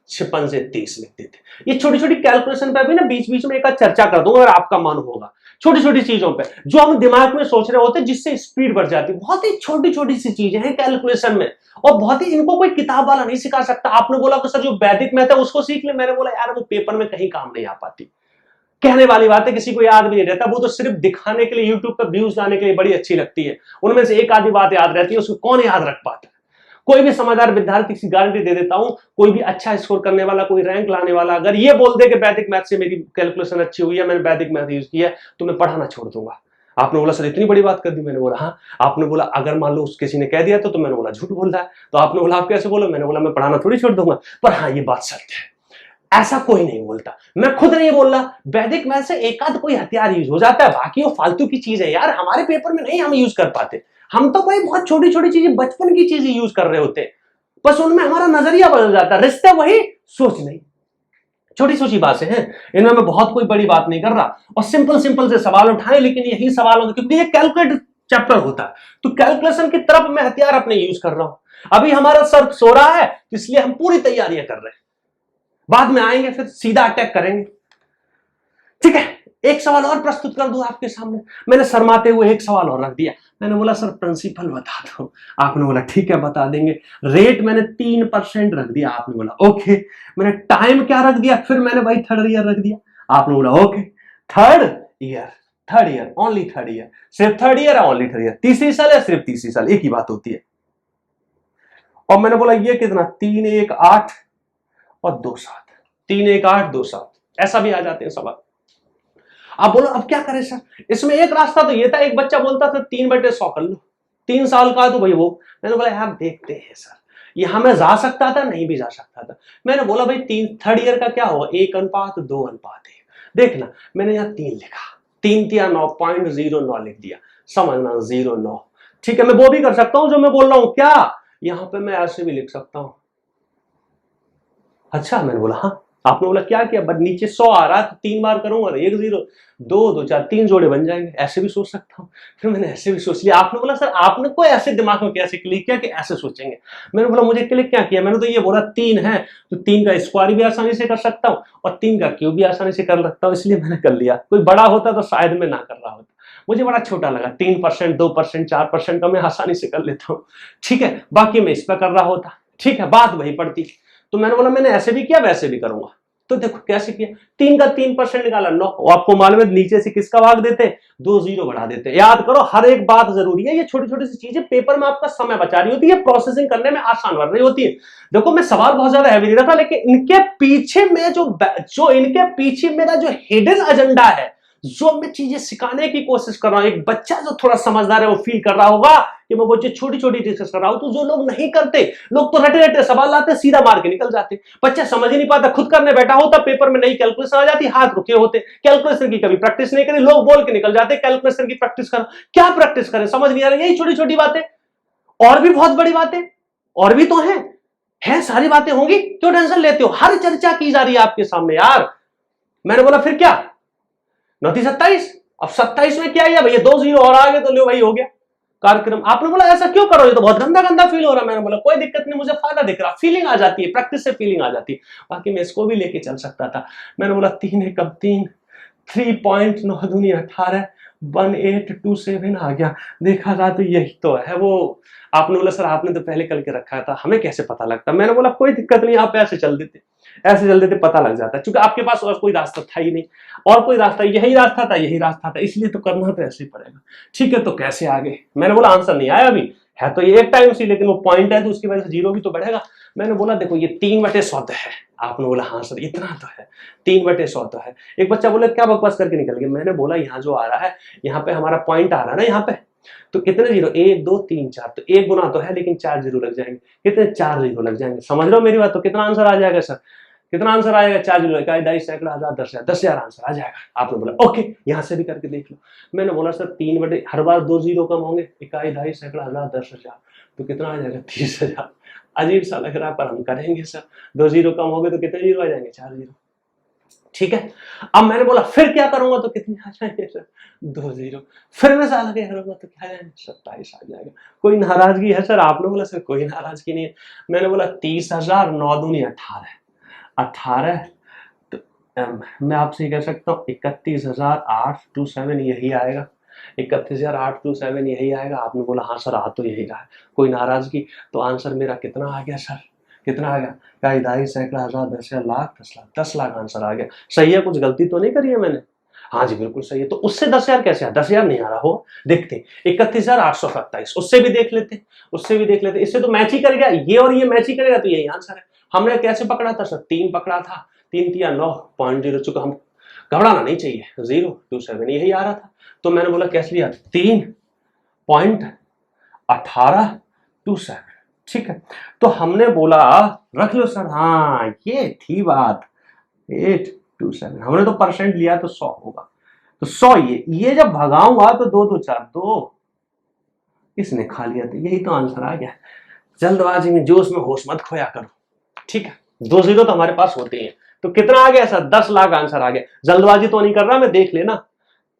56 से 30 लिख देते। ये छोटी छोटी कैलकुलेशन पे भी ना बीच बीच में एक चर्चा कर दूंगा अगर आपका मन होगा, छोटी छोटी चीजों पे जो हम दिमाग में सोच रहे होते जिससे स्पीड बढ़ जाती है। बहुत ही छोटी छोटी सी चीजें हैं कैलकुलेशन में, और बहुत ही इनको कोई किताब वाला नहीं सिखा सकता। आपने बोला कि सर जो वैदिक मैथ है उसको सीख ले, मैंने बोला यार वो पेपर में कहीं काम नहीं आ पाती। कहने वाली बात है, किसी को याद भी नहीं रहता, वो तो सिर्फ दिखाने के लिए, यूट्यूब पर व्यूज लाने के लिए बड़ी अच्छी लगती है। उनमें से एक आधी बात याद रहती है, उसको कौन याद रख पाता है? कोई भी समझदार विद्यार्थी की गारंटी दे देता हूं, कोई भी अच्छा स्कोर करने वाला, कोई रैंक लाने वाला अगर ये बोल दे कि वैदिक मैथ से मेरी कैलकुलेशन अच्छी हुई है, मैंने वैदिक मैथ यूज किया है, तो मैं पढ़ाना छोड़ दूंगा। आपने बोला सर इतनी बड़ी बात कर दी? मैंने बोला हाँ। आपने बोला अगर मान लो किसी ने कह दिया तो मैंने बोला झूठ बोल रहा है। तो आपने बोला आप कैसे बोलो? मैंने बोला मैं पढ़ाना थोड़ी छोड़ दूंगा, पर हाँ ये बात सत्य है, ऐसा कोई नहीं बोलता, मैं खुद नहीं बोल रहा। वैदिक मैथ से एक आध कोई हथियार यूज हो जाता है, बाकी वो फालतू की चीज है यार, हमारे पेपर में नहीं हम यूज कर पाते। हम तो भाई बहुत छोटी छोटी चीजें, बचपन की चीजें यूज कर रहे होते, बस उनमें हमारा नजरिया बदल जाता है, रिश्ता वही, सोच नहीं। छोटी छोटी बातें हैं, इनमें मैं बहुत कोई बड़ी बात नहीं कर रहा, और सिंपल सिंपल से सवाल उठाए, लेकिन यही सवाल होंगे क्योंकि ये कैलकुलेट चैप्टर होता है, तो कैलकुलेशन की तरफ मैं हथियार अपने यूज कर रहा हूं। अभी हमारा सर सो रहा है, इसलिए हम पूरी तैयारियां कर रहे हैं, बाद में आएंगे फिर सीधा अटैक करेंगे। ठीक है, एक सवाल और प्रस्तुत कर दूं आपके सामने। मैंने शर्माते हुए एक सवाल और रख दिया, मैंने बोला सर प्रिंसिपल बता दो। आपने बोला ठीक है बता देंगे। रेट मैंने 3% रख दिया, आपने बोला ओके। मैंने टाइम क्या रख दिया? फिर मैंने भाई थर्ड ईयर रख दिया, आपने बोला okay. Third year only third year, सिर्फ थर्ड ईयर है, ओनली थर्ड ईयर। तीसरी साल है, सिर्फ तीसरी साल, एक ही बात होती है। और मैंने बोला ये कितना? 3 1 8 और 2 7, 3 1 8 2 7, ऐसा भी आ जाते हैं सवाल। आप बोलो अब क्या करें सर? इसमें एक रास्ता तो ये था, एक बच्चा बोलता था 3/100 कर लो, 3 साल का तो भाई वो। मैंने बोला यार देखते हैं सर, यहां मैं जा सकता था, नहीं भी जा सकता था। मैंने बोला भाई थर्ड ईयर का क्या होगा? 1:2:1। देखना, मैंने यहाँ 3 लिखा, 3 3 9.09 लिख दिया, समझना 09। ठीक है, मैं वो भी कर सकता हूं जो मैं बोल रहा हूं, क्या यहां पे मैं ऐसे भी लिख सकता हूं? अच्छा, मैंने बोला हाँ। आपने बोला क्या किया? बट नीचे 100 आ रहा है तो 3 बार करूंगा, 1 0 2 2 4 3 जोड़े बन जाएंगे, ऐसे भी सोच सकता हूं। फिर मैंने ऐसे भी सोच लिया। आपने बोला सर आपने कोई ऐसे दिमाग में कैसे क्लिक किया कि ऐसे सोचेंगे? मैंने बोला मुझे क्लिक क्या किया? मैंने तो ये बोला 3 है तो 3 का स्क्वायर भी आसानी से कर सकता हूं और 3 का क्यूब भी आसानी से कर सकता हूं, इसलिए मैंने कर लिया। कोई बड़ा होता तो शायद मैं ना कर रहा होता, मुझे बड़ा छोटा लगा। 3% 2% 4% का मैं आसानी से कर लेता हूं। ठीक है, बाकी मैं इस पर कर रहा होता, ठीक है, बात वही पड़ती। तो मैंने बोला मैंने ऐसे भी किया वैसे भी करूंगा। तो देखो कैसे किया, 3 का 3% निकाला 9। आपको मालूम है नीचे से किसका भाग देते? 2 0 बढ़ा देते। याद करो, हर एक बात जरूरी है। ये छोटी छोटी सी चीजें पेपर में आपका समय बचा रही होती है, प्रोसेसिंग करने में आसान बन रही होती है। देखो मैं सवाल बहुत ज्यादा हैवी नहीं रखा, लेकिन इनके पीछे में जो इनके पीछे मेरा जो हिडन एजेंडा है जो मैं चीजें सिखाने की कोशिश कर रहा हूं, एक बच्चा जो थोड़ा समझदार है वो फील कर रहा होगा कि मैं वो छोटी छोटी डिस्कस कर रहा हूं। तो जो लोग नहीं करते, लोग तो रटे रटे सवाल लाते, सीधा मार के निकल जाते। बच्चा समझ ही नहीं पाता, खुद करने बैठा होता, पेपर में नई कैलकुलेशन आ जाती, हाथ रुके होते, कैलकुलेशन की कभी प्रैक्टिस नहीं करी, लोग बोल के निकल जाते कैलकुलेशन की प्रैक्टिस करो। क्या प्रैक्टिस करें, समझ नहीं आ रहा। यही छोटी छोटी बातें, और भी बहुत बड़ी बातें और भी तो हैं सारी बातें होंगी, क्यों टेंशन लेते हो। हर चर्चा की जा रही है आपके सामने यार। मैंने बोला फिर क्या 29-27, अब 27 में क्या है भैया, 2 0 और आ गए तो लो भाई हो गया कार्यक्रम। आपने बोला ऐसा क्यों करो, ये तो बहुत गंदा गंदा फील हो रहा है। मैंने बोला कोई दिक्कत नहीं, मुझे फायदा दिख रहा, फीलिंग आ जाती है, प्रैक्टिस से फीलिंग आ जाती है। बाकी मैं इसको भी लेके चल सकता था। मैंने बोला 3 1 3, 3.9 दूनी 18, 1827 आ गया। देखा जाए तो यही तो है वो। आपने बोला सर आपने तो पहले कल के रखा था, हमें कैसे पता लगता। मैंने बोला कोई दिक्कत नहीं, आप ऐसे चल देते, ऐसे चल देते, पता लग जाता, क्योंकि आपके पास और कोई रास्ता था ही नहीं। और कोई रास्ता, यही रास्ता था, यही रास्ता था, इसलिए तो करना तो ऐसे ही पड़ेगा। ठीक है, तो कैसे आगे। मैंने बोला आंसर नहीं आया अभी, है तो ये एक टाइम सी, लेकिन वो पॉइंट है तो उसकी वजह से 0 भी तो बढ़ेगा। मैंने बोला देखो ये 3/100 है। आपने बोला हाँ सर इतना तो है, 3/100 तो है। एक बच्चा बोला क्या बकवास करके निकल गया। मैंने बोला यहाँ जो आ रहा है, यहाँ पे हमारा पॉइंट आ रहा है ना, यहाँ पे तो कितने 0, 1 2 3 4, तो 1 गुना तो है लेकिन 4 0 लग जाएंगे। कितने 4 0 लग जाएंगे। समझ रहे हो मेरी बात। तो कितना आंसर आ जाएगा सर, कितना आंसर आएगा, 4 0 का 2.5 सैकड़ा 1000 10,000 आंसर आ जाएगा। आपने बोला ओके यहां से भी करके देख लो। मैंने बोला सर 3 हर बार 2 0 कम होंगे, 1 2.5 सैकड़ा 1000 10,000, तो कितना आ जाएगा 30,000। अजीब सा लग रहा है पर हम करेंगे सर। 2 0 कम हो गए तो कितने 0 आ जाएंगे, 4 0। ठीक है। अब मैंने बोला फिर क्या करूंगा तो कितने आ जाएंगे सर, 2 0। फिर मैं साल आगे करूंगा तो क्या जाएंगे, 27 आ जाएगा। कोई नाराजगी है सर। आपने बोला सर कोई नाराजगी नहीं है। मैंने बोला 30,000 9 दूनी 18, तो मैं आपसे कह सकता हूँ 31,827 यही आएगा, 31,827 यही आएगा। आपने बोला हाँ सर आ तो यही रहा है, कोई नाराजगी। तो आंसर मेरा कितना आ गया सर, कितना आ गया, 2.5 सैकड़ा 1000 10,000 लाख 10 लाख आंसर आ गया। सही है, कुछ गलती तो नहीं करी है मैंने। हाँ जी बिल्कुल सही है। तो उससे 10,000 कैसे आ, 10,000 नहीं आ रहा हो, देखते 31,827, उससे भी देख लेते, उससे भी देख लेते। इससे तो मैच ही कर गया, ये और ये मैच ही करेगा तो यही आंसर है। हमने कैसे पकड़ा था सर, 3 पकड़ा था, 3 3 9.0, चुका हम घबराना नहीं चाहिए, 027 यही आ रहा था। तो मैंने बोला कैसे लिया, 3.1827। ठीक है, तो हमने बोला रख लो सर। हाँ ये थी बात, 827 हमने तो परसेंट लिया तो 100 होगा, तो 100 ये जब भगाऊंगा तो 2 2 4 2, इसने खा लिया, तो यही तो आंसर आ गया। जल्दबाजी में जोश में होश मत खोया करो। ठीक है, 2 0 तो हमारे पास होते हैं। तो कितना आ गया सर, 10 लाख आंसर आ गया। जल्दबाजी तो नहीं कर रहा मैं, देख लेना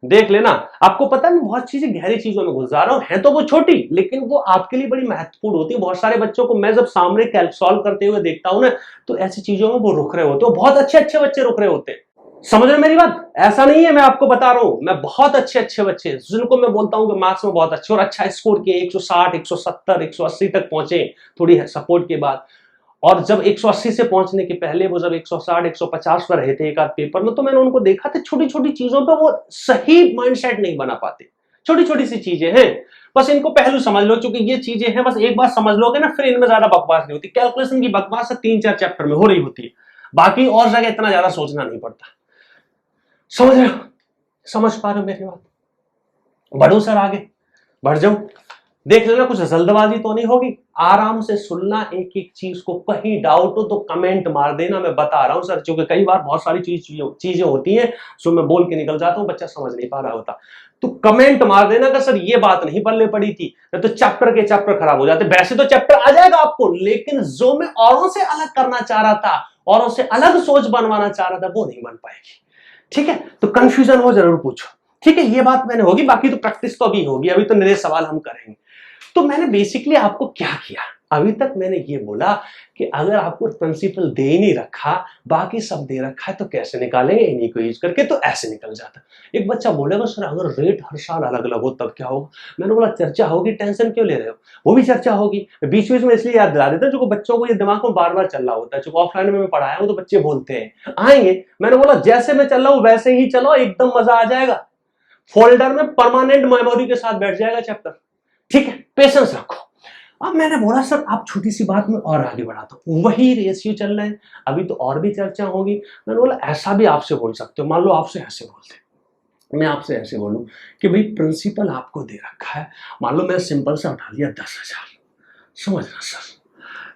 देख लेना। आपको पता नहीं बहुत चीजें गहरी चीजों में घुस जा रहा हूं, है तो वो छोटी लेकिन वो आपके लिए बड़ी महत्वपूर्ण होती है। बहुत सारे बच्चों को मैं जब सामने कैल्क सॉल्व करते हुए देखता हूं ना, तो ऐसी चीजों में वो रुक रहे होते हैं, बहुत अच्छे अच्छे बच्चे रुक रहे होते हैं। समझ रहे मेरी बात। ऐसा नहीं है, मैं आपको बता रहा हूं, मैं बहुत अच्छे अच्छे बच्चे जिनको मैं बोलता हूं कि मार्क्स में बहुत अच्छे और अच्छा स्कोर किए, 160 170 180 तक पहुंचे थोड़ी सपोर्ट के बाद। और जब 180 से पहुंचने के पहले वो जब 160 150 पर रहे थे एक आध पेपर में, तो मैंने उनको देखा था छोटी छोटी चीजों पे वो सही माइंडसेट नहीं बना पाते। छोटी छोटी सी चीजें हैं, बस इनको पहलू समझ लो, क्योंकि ये चीजें हैं बस एक बार समझ लोगे ना, फिर इनमें ज्यादा बकवास नहीं होती। कैलकुलेशन की बकवास 3-4 चैप्टर में हो रही होती है, बाकी और जगह इतना ज्यादा सोचना नहीं पड़ता। समझ रहे हो, समझ पा रहे हो मेरी बात। बढ़ो सर आगे, बढ़ जाओ, देख लेना कुछ जल्दबाजी तो नहीं होगी, आराम से सुनना एक एक चीज को। कहीं डाउट हो तो कमेंट मार देना, मैं बता रहा हूं सर, क्योंकि कई बार बहुत सारी चीजें होती हैं जो मैं बोल के निकल जाता हूं, बच्चा समझ नहीं पा रहा होता। तो कमेंट मार देना कि सर ये बात नहीं पल्ले पड़ी थी, तो चैप्टर के चैप्टर खराब हो जाते। वैसे तो चैप्टर आ जाएगा आपको, लेकिन जो मैं औरों से अलग करना चाह रहा था, औरों से अलग सोच बनवाना चाह रहा था, वो नहीं बन पाएगी। ठीक है, तो कंफ्यूजन हो जरूर पूछो। ठीक है, ये बात मैंने होगी, बाकी तो प्रैक्टिस तो अभी होगी, अभी तो नए सवाल हम करेंगे। तो मैंने बेसिकली आपको क्या किया, अभी तक मैंने ये बोला कि अगर आपको प्रिंसिपल दे ही नहीं रखा, बाकी सब दे रखा है, तो कैसे निकालेंगे, इन्हीं को यूज करके, तो ऐसे निकल जाता। एक बच्चा बोलेगा सर अगर रेट हर साल अलग अलग हो तब क्या होगा। मैंने बोला चर्चा होगी, टेंशन क्यों ले रहे हो, वो भी चर्चा होगी। बीच बीच में इसलिए याद दिला देता हूं, जो बच्चों को ये दिमाग में बार बार चल रहा होता है, जो ऑफलाइन में मैं पढ़ाया हूं तो बच्चे बोलते हैं आएंगे। मैंने बोला जैसे मैं चल रहा हूं वैसे ही चलो, एकदम मजा आ जाएगा, फोल्डर में परमानेंट मेमोरी के साथ बैठ जाएगा चैप्टर। ठीक है, पेशेंस रखो। अब मैंने बोला सर आप छोटी सी बात में और आगे बढ़ाता हूं, वही रेशियो चल रहे हैं, अभी तो और भी चर्चा होगी। मैंने बोला ऐसा भी आपसे बोल सकते हो, मान लो आपसे ऐसे बोलते, मैं आपसे ऐसे बोलूं कि भाई प्रिंसिपल आपको दे रखा है, मान लो मैं सिंपल सा उठा लिया 10,000, समझना सर,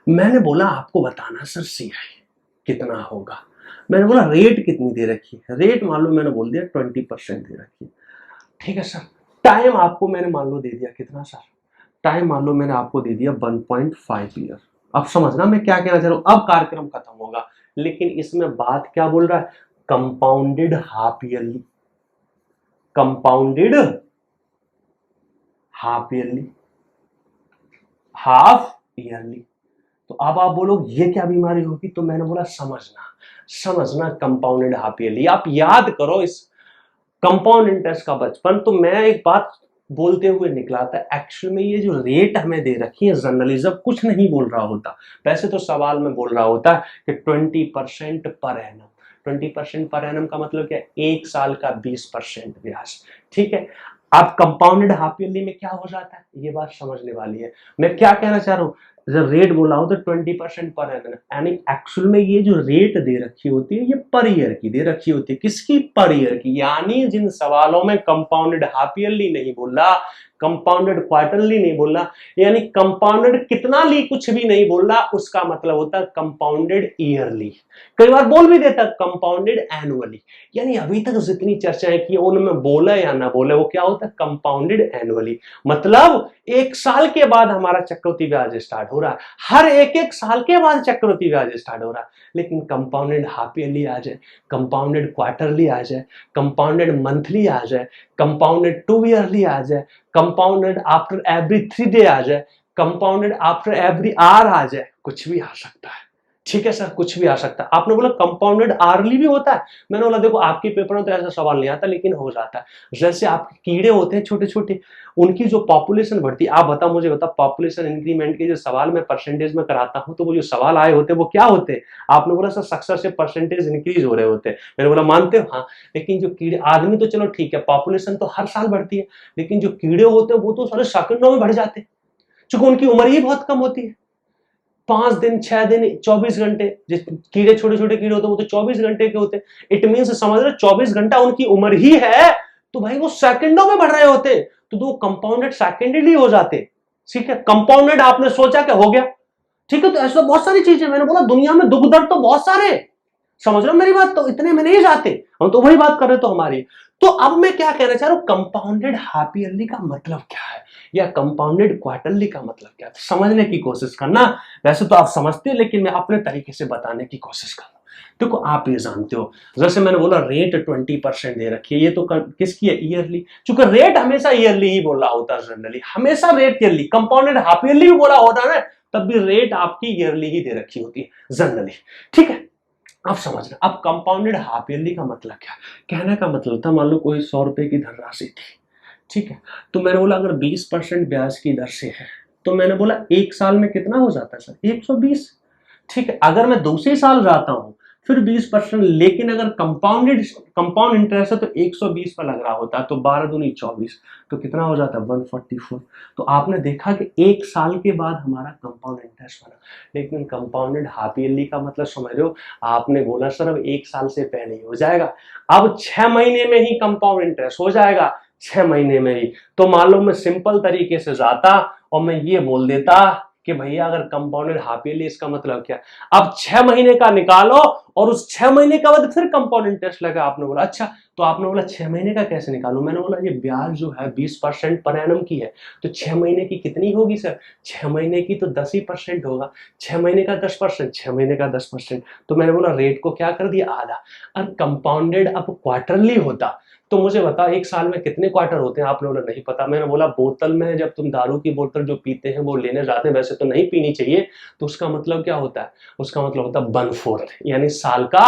मैंने बोला आपको बताना सर सीआई कितना होगा, मैंने बोला रेट कितनी दे रखी है, रेट मान लो मैंने बोल दिया 20% दे रखी है, ठीक है सर। टाइम आपको मैंने मान लो दे दिया कितना सर, टाइम मान लो मैंने आपको दे दिया 1.5 ईयर। अब समझना मैं क्या कहना चाह रहा हूं, अब कार्यक्रम खत्म होगा, लेकिन इसमें बात क्या बोल रहा है, compounded half yearly, compounded half yearly, half yearly. तो अब आप बोलो ये क्या बीमारी होगी, तो मैंने बोला समझना समझना कंपाउंडेड हाफ ईयरली। आप याद करो इस कंपाउंड इंटरेस्ट का बचपन, तो मैं एक बात बोलते हुए निकला था, एक्चुअल में ये जो रेट हमें दे रखी है जर्नलिज्म कुछ नहीं बोल रहा होता, वैसे तो सवाल में बोल रहा होता है कि 20% पर एनम, 20% पर एनम का मतलब क्या है, एक साल का 20% ब्याज, ठीक है। अब कंपाउंडेड हाफ ईयरली में क्या हो जाता है, ये बात समझने वाली है। मैं क्या कहना चाह रहा हूं, जब रेट बोला हो तो 20% पर एनम, यानी एक्चुअल में ये जो रेट दे रखी होती है ये पर ईयर की दे रखी होती है, किसकी, पर ईयर की। यानी जिन सवालों में कंपाउंडेड हाफ ईयरली नहीं बोला, कंपाउंडेड क्वार्टरली नहीं बोला, यानी कंपाउंडेड कितना ली कुछ भी नहीं बोला, उसका मतलब होता है कंपाउंडेड ईयरली। कई बार बोल भी देता कंपाउंडेड एनुअली, यानी अभी तक जितनी चर्चाएं की उनमें बोले या ना बोले वो क्या होता है, कंपाउंडेड एनुअली। मतलब एक साल के बाद हमारा चक्रवृद्धि ब्याज स्टार्ट हो रहा है, हर एक एक साल के बाद चक्रवृद्धि ब्याज स्टार्ट हो रहा है। लेकिन कंपाउंडेड हाफ ईयरली आ जाए, कंपाउंडेड क्वार्टरली आ जाए, कंपाउंडेड मंथली आ जाए, कंपाउंडेड 2 ईयरली आ जाए, कंपाउंडेड आफ्टर एवरी 3 डे आ जाए, कंपाउंडेड आफ्टर एवरी आवर आ जाए, कुछ भी आ सकता है, ठीक है सर, कुछ भी आ सकता है। आपने बोला कंपाउंडेड आर्ली भी होता है, मैंने बोला देखो आपके पेपर में तो ऐसा सवाल नहीं आता, लेकिन हो जाता है। जैसे आपके कीड़े होते हैं छोटे छोटे, उनकी जो पॉपुलेशन बढ़ती है, आप बता मुझे बता, पॉपुलेशन इंक्रीमेंट के जो सवाल मैं परसेंटेज में कराता हूं, तो वो जो सवाल आए होते हैं वो क्या होते हैं, आपने बोला सर सक्सेस से परसेंटेज इंक्रीज हो रहे होते हैं, मैंने बोला मानते हो, हाँ। लेकिन जो कीड़े, आदमी तो चलो ठीक है, पॉपुलेशन तो हर साल बढ़ती है, लेकिन जो कीड़े होते हैं वो तो सारे सेकंडों में बढ़ जाते हैं, चूंकि उनकी उम्र ही बहुत कम होती है, 5 दिन 6 दिन 24 घंटे, कीड़े छोटे छोटे कीड़े होते हैं वो तो 24 घंटे के होते हैं। इट मींस समझ रहे 24 घंटा उनकी उम्र ही है, तो भाई वो सेकंडों में बढ़ रहे होते, तो वो कंपाउंडेड सेकेंडली हो जाते, ठीक है। कंपाउंडेड आपने सोचा क्या हो गया, ठीक है। तो ऐसा बहुत सारी चीजें, मैंने बोला दुनिया में दुख दर्द तो बहुत सारे, समझ रहे हो मेरी बात, तो इतने में नहीं जाते हम, तो वही बात कर रहे तो हमारी। तो अब मैं क्या कहना चाह रहा हूं, कंपाउंडेड हाफ ईयरली का मतलब क्या है, या कंपाउंडेड क्वार्टरली का मतलब क्या है, तो समझने की कोशिश करना। वैसे तो आप समझते हो, लेकिन मैं अपने तरीके से बताने की कोशिश कर रहा हूं। देखो आप ये जानते हो, जैसे मैंने बोला रेट 20% दे रखी है, ये तो किसकी है, ईयरली, चूंकि रेट हमेशा ईयरली ही बोला होता है जनरली, हमेशा rate yearly, compounded half yearly भी बोला होता है, तब भी रेट आपकी ईयरली ही दे रखी होती है जनरली, ठीक है। अब समझना, अब कंपाउंडेड हाफ ईयरली का मतलब क्या, कहने का मतलब था मान लो कोई 100 रुपए की धनराशि थी, ठीक है, तो मैंने बोला अगर 20% ब्याज की दर से है, तो मैंने बोला एक साल में कितना हो जाता है सर, 120, ठीक है। अगर मैं दूसरे साल जाता हूं फिर 20%, लेकिन अगर कंपाउंड इंटरेस्ट है तो 120 पर लग रहा होता है, तो 12 दूनी 24, तो कितना हो जाता है 144। तो आपने देखा कि एक साल के बाद हमारा कंपाउंड इंटरेस्ट बना, लेकिन कंपाउंडेड हाफ ईयरली का मतलब समझ रहे हो, आपने बोला सर अब एक साल से पहले ही हो जाएगा, अब 6 महीने में ही कंपाउंड इंटरेस्ट हो जाएगा, 6 महीने में ही। तो मान लो मैं सिंपल तरीके से जाता और मैं ये बोल देता कि भैया अगर कंपाउंडेड हाफ ईयरली, इसका मतलब क्या, अब 6 महीने का निकालो और उस 6 महीने के बाद फिर कंपाउंड इंटरेस्ट लगा। आपने बोला अच्छा, तो आपने बोला 6 महीने का कैसे निकालूं, मैंने बोला ये ब्याज जो है 20% पर एनम की है, तो 6 महीने की कितनी होगी सर, 6 महीने की तो 10% होगा, 6 महीने का 10%, 6 महीने का 10%, तो मैंने बोला रेट को क्या कर दिया, आधा। और कंपाउंडेड अब क्वार्टरली होता, तो मुझे बताओ एक साल में कितने क्वार्टर होते हैं, आप लोगों ने नहीं पता, मैंने बोला बोतल में जब तुम दारू की बोतल जो पीते हैं वो लेने जाते हैं, वैसे तो नहीं पीनी चाहिए, तो उसका मतलब क्या होता है, उसका मतलब होता है 1/4, यानी साल का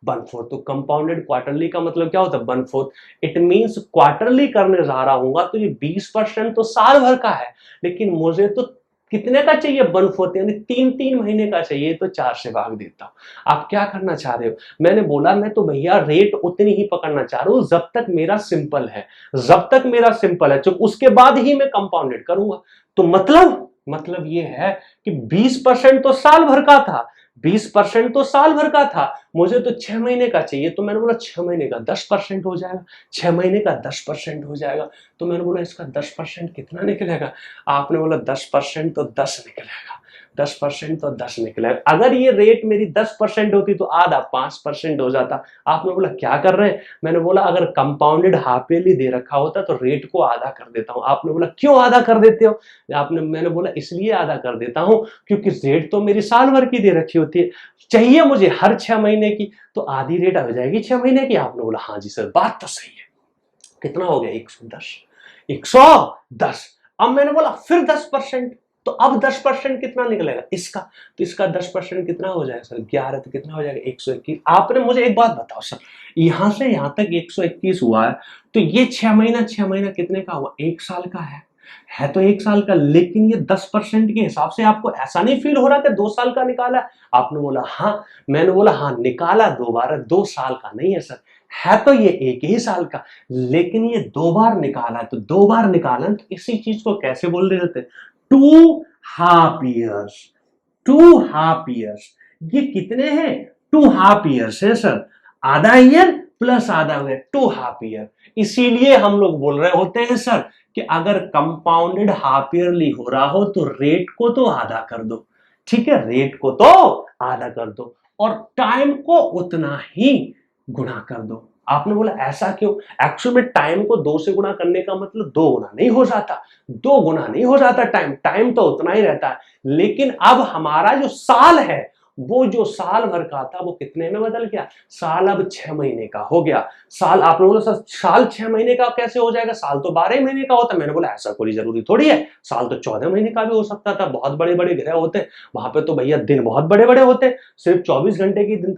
1/4। तो कंपाउंडेड क्वार्टरली का मतलब क्या होता है 1/4, इट मींस क्वार्टरली करने जा रहा हूँ तो ये 20% तो साल भर का है, लेकिन मुझे तो कितने का चाहिए 1/4, यानी 3-3 महीने का चाहिए, तो 4 से भाग देता हूं। आप क्या करना चाह रहे हो, मैंने बोला मैं तो भैया रेट उतनी ही पकड़ना चाह रहा हूं जब तक मेरा सिंपल है, जब तक मेरा सिंपल है, जब उसके बाद ही मैं कंपाउंडेड करूंगा। तो मतलब ये है कि 20% तो साल भर का था, 20% तो साल भर का था, मुझे तो 6 महीने का चाहिए, तो मैंने बोला 6 महीने का 10% हो जाएगा, 6 महीने का 10% हो जाएगा। तो मैंने बोला इसका 10% कितना निकलेगा? आपने बोला 10% तो 10 निकलेगा, 10% तो 10 निकलेगा। अगर ये रेट मेरी 10% होती तो आधा 5% हो जाता। आपने बोला क्या कर रहे हैं? मैंने बोला अगर कंपाउंडेड हाफ ईयरली दे रखा होता तो रेट को आधा कर देता हूं। आपने बोला क्यों आधा कर देते हो? मैंने बोला इसलिए आधा कर देता हूं क्योंकि रेट तो मेरी साल भर की दे रखी होती है, चाहिए मुझे हर 6 महीने की, तो आधी रेट हो जाएगी 6 महीने की। आपने बोला हाँ जी सर, बात तो सही है। कितना हो गया? 110, 110। अब मैंने बोला फिर 10%, तो अब 10% कितना निकलेगा इसका? तो इसका 10% कितना हो जाएगा सर? 11, तो कितना हो जाएगा? 121। आपने मुझे एक बात बताओ सर, यहां से यहां तक 121 हुआ है, तो ये 6 महीना 6 महीना कितने का हुआ? 1 साल का है तो 1 साल का, लेकिन ये 10% के हिसाब से आपको ऐसा नहीं फील हो रहा कि 2 साल का निकाला है? आपने बोला हाँ। मैंने बोला हाँ निकाला 2 बार है, 2 साल का नहीं है सर, है तो ये 1 ही साल का, लेकिन ये 2 बार निकाला है, तो 2 बार निकाला, तो इसी चीज को कैसे बोल रहे थे? 2 हाफ ईयर्स, 2 हाफ ईयर्स। ये कितने हैं? 2 हाफ ईयर्स है सर, आधा ईयर प्लस आधा ईयर, 2 हाफ ईयर। इसीलिए हम लोग बोल रहे होते हैं सर कि अगर कंपाउंडेड हाफ ईयरली हो रहा हो तो रेट को तो आधा कर दो, ठीक है, रेट को तो आधा कर दो और टाइम को उतना ही गुणा कर दो। आपने बोला ऐसा क्यों? एक्चुअल में टाइम को 2 से गुणा करने का मतलब 2 गुना नहीं हो जाता, 2 गुना नहीं हो जाता टाइम तो उतना ही रहता है, लेकिन अब हमारा जो साल है वो जो साल भर का था वो कितने में बदल गया? साल अब 6 महीने का हो गया। साल, आपने बोला सर साल 6 महीने का कैसे हो जाएगा? साल तो 12 महीने का होता है। मैंने बोला ऐसा कोई जरूरी थोड़ी है, साल तो 14 महीने का भी हो सकता था, बहुत बड़े बड़े ग्रह होते, वहां पे तो भैया दिन बहुत बड़े बड़े होते, सिर्फ 24 घंटे की दिन,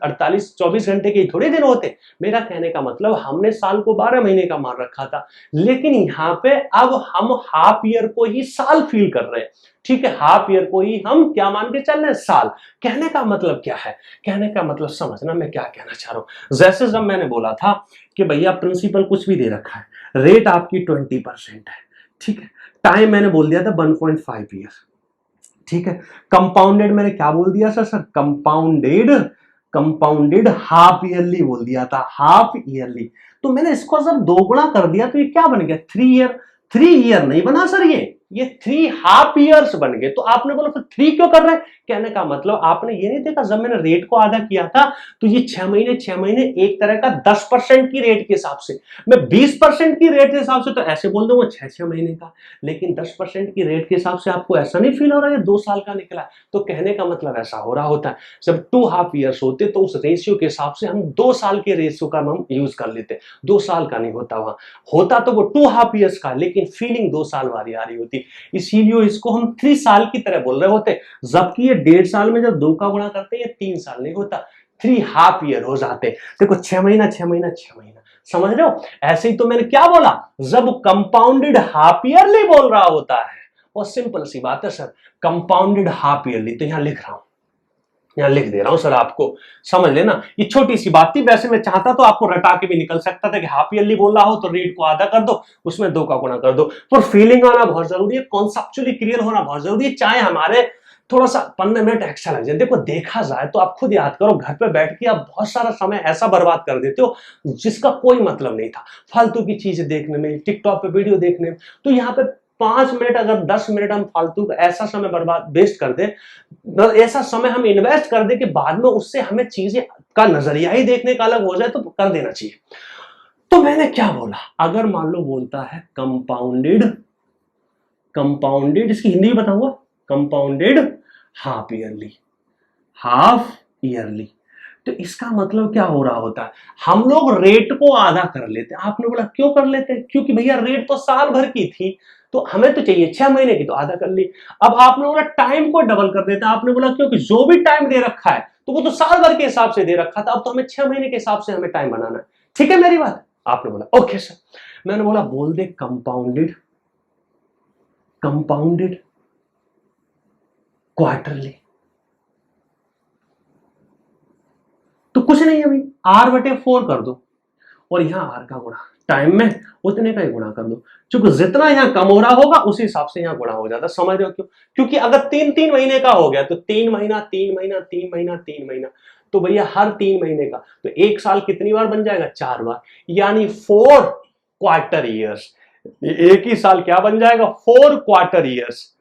24 घंटे के थोड़े दिन होते। मेरा कहने का मतलब हमने साल को 12 महीने का मान रखा था, लेकिन यहाँ पे अब हम हाफ ईयर को ही साल फील कर रहे हैं, ठीक है, हाफ ईयर को ही हम क्या मान के चल रहे हैं? साल। कहने का मतलब क्या है? कहने का मतलब समझना मैं क्या कहना चाह रहा हूं। जैसे जब मैंने बोला था कि भैया प्रिंसिपल कुछ भी दे रखा है, रेट आपकी 20% है, ठीक है, टाइम मैंने बोल दिया था 1.5 ईयर, ठीक है, कंपाउंडेड मैंने क्या बोल दिया सर? कंपाउंडेड हाफ ईयरली बोल दिया था, हाफ ईयरली। तो मैंने इसको सर 2 गुणा कर दिया तो ये क्या बन गया? 3 ईयर। 3 ईयर नहीं बना सर, ये 3 हाफ ईयर्स बन गए। तो आपने बोला फिर 3 क्यों कर रहे हैं? कहने का मतलब आपने ये नहीं देखा, जब मैंने रेट को आधा किया था तो ये 6 महीने एक तरह का 10% की रेट के हिसाब से, मैं 20% की रेट के हिसाब से तो ऐसे बोल दूंगा 6 महीने का, लेकिन 10% की रेट के हिसाब से आपको ऐसा नहीं फील हो रहा है 2 साल का निकला। तो कहने का मतलब ऐसा हो रहा होता है, जब 2 हाफ ईयर्स होते तो उस रेशियो के हिसाब से हम 2 साल के रेशियो का हम यूज कर लेते, 2 साल का नहीं होता, वहां होता तो वो 2 हाफ ईयर्स का, लेकिन फीलिंग 2 साल वाली आ रही होती, इसीलिए इसको हम 3 साल की तरह बोल रहे होते, जबकि ये 1.5 साल में जब 2 का गुणा करते हैं ये 3 साल नहीं होता, 3 हाफ ईयर हो जाते। देखो 6 महीना 6 महीना 6 महीना, समझ रहे हो? ऐसे ही तो मैंने क्या बोला, जब कंपाउंडेड हाफ ईयरली बोल रहा होता है, और सिंपल सी बात है सर, कंपाउंडेड हाफ ईयरली, तो यहां लिख रहा हूं, यहां लिख दे रहा हूं सर, आपको समझ लेना, ये छोटी सी बात थी। वैसे मैं चाहता तो आपको रटा के भी निकल सकता था कि हाफ ईयरली बोल रहा हो तो रेट को आधा कर दो, उसमें 2 का गुणा कर दो, पर फीलिंग आना बहुत जरूरी है, कॉन्सेप्चुअली क्लियर होना बहुत जरूरी है, चाहे हमारे थोड़ा सा 15 मिनट एक्स्ट्रा लग जाए। देखो देखा जाए तो आप खुद याद करो, घर पे बैठ के आप बहुत सारा समय ऐसा बर्बाद कर देते हो जिसका कोई मतलब नहीं था, फालतू की चीजें देखने में, टिकटॉक पे वीडियो देखने में। तो यहाँ पे 5 मिनट अगर 10 मिनट हम फालतू का ऐसा समय बर्बाद वेस्ट कर दे, ऐसा समय हम इन्वेस्ट कर दे कि बाद में उससे हमें चीजें का नजरिया ही देखने का अलग हो जाए, तो कर देना चाहिए। तो मैंने क्या बोला, अगर मान लो बोलता है कंपाउंडेड, कंपाउंडेड इसकी हिंदी बताऊंगा, compounded half yearly, half yearly, तो इसका मतलब क्या हो रहा होता है, हम लोग रेट को आधा कर लेते हैं। आपने बोला क्यों कर लेते हैं? क्योंकि भैया रेट तो साल भर की थी, तो हमें तो चाहिए 6 महीने की, तो आधा कर ली। अब आपने बोला टाइम को डबल कर देते हैं। आपने बोला क्योंकि जो भी टाइम दे रखा है तो वो तो साल भर के हिसाब से दे रखा था, अब तो हमें 6 महीने के हिसाब से हमें टाइम बनाना है, ठीक है मेरी बात? आपने बोला ओके सर। मैंने बोला बोल दे कंपाउंडेड, कंपाउंडेड क्वार्टरली, तो कुछ नहीं है भाई, R/4 कर दो और यहां R का गुणा, टाइम में उतने का ही गुणा कर दो, क्योंकि जितना यहाँ कम हो रहा होगा उसी हिसाब से यहाँ गुणा हो जाता है। समझ रहे हो क्यों? क्योंकि अगर 3-3 महीने का हो गया तो 3 महीना 3 महीना 3 महीना 3 महीना, तो भैया हर 3 महीने का, तो एक साल कितनी बार बन जाएगा? 4 बार, यानी 4 क्वार्टर ईयर्स। एक ही साल क्या बन जाएगा? 4 क्वार्टर ईयर्स,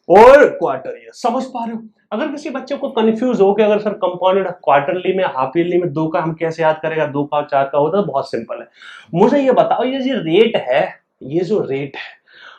और क्वार्टर ईयर। समझ पा रहे हो? अगर किसी बच्चे को कंफ्यूज हो कि अगर सर कंपाउंडेड क्वार्टरली में हाफ ईयरली में 2 का हम कैसे याद करेगा, 2 का 4 का होता है, तो बहुत सिंपल है। मुझे ये बताओ, ये जो रेट है, ये जो रेट है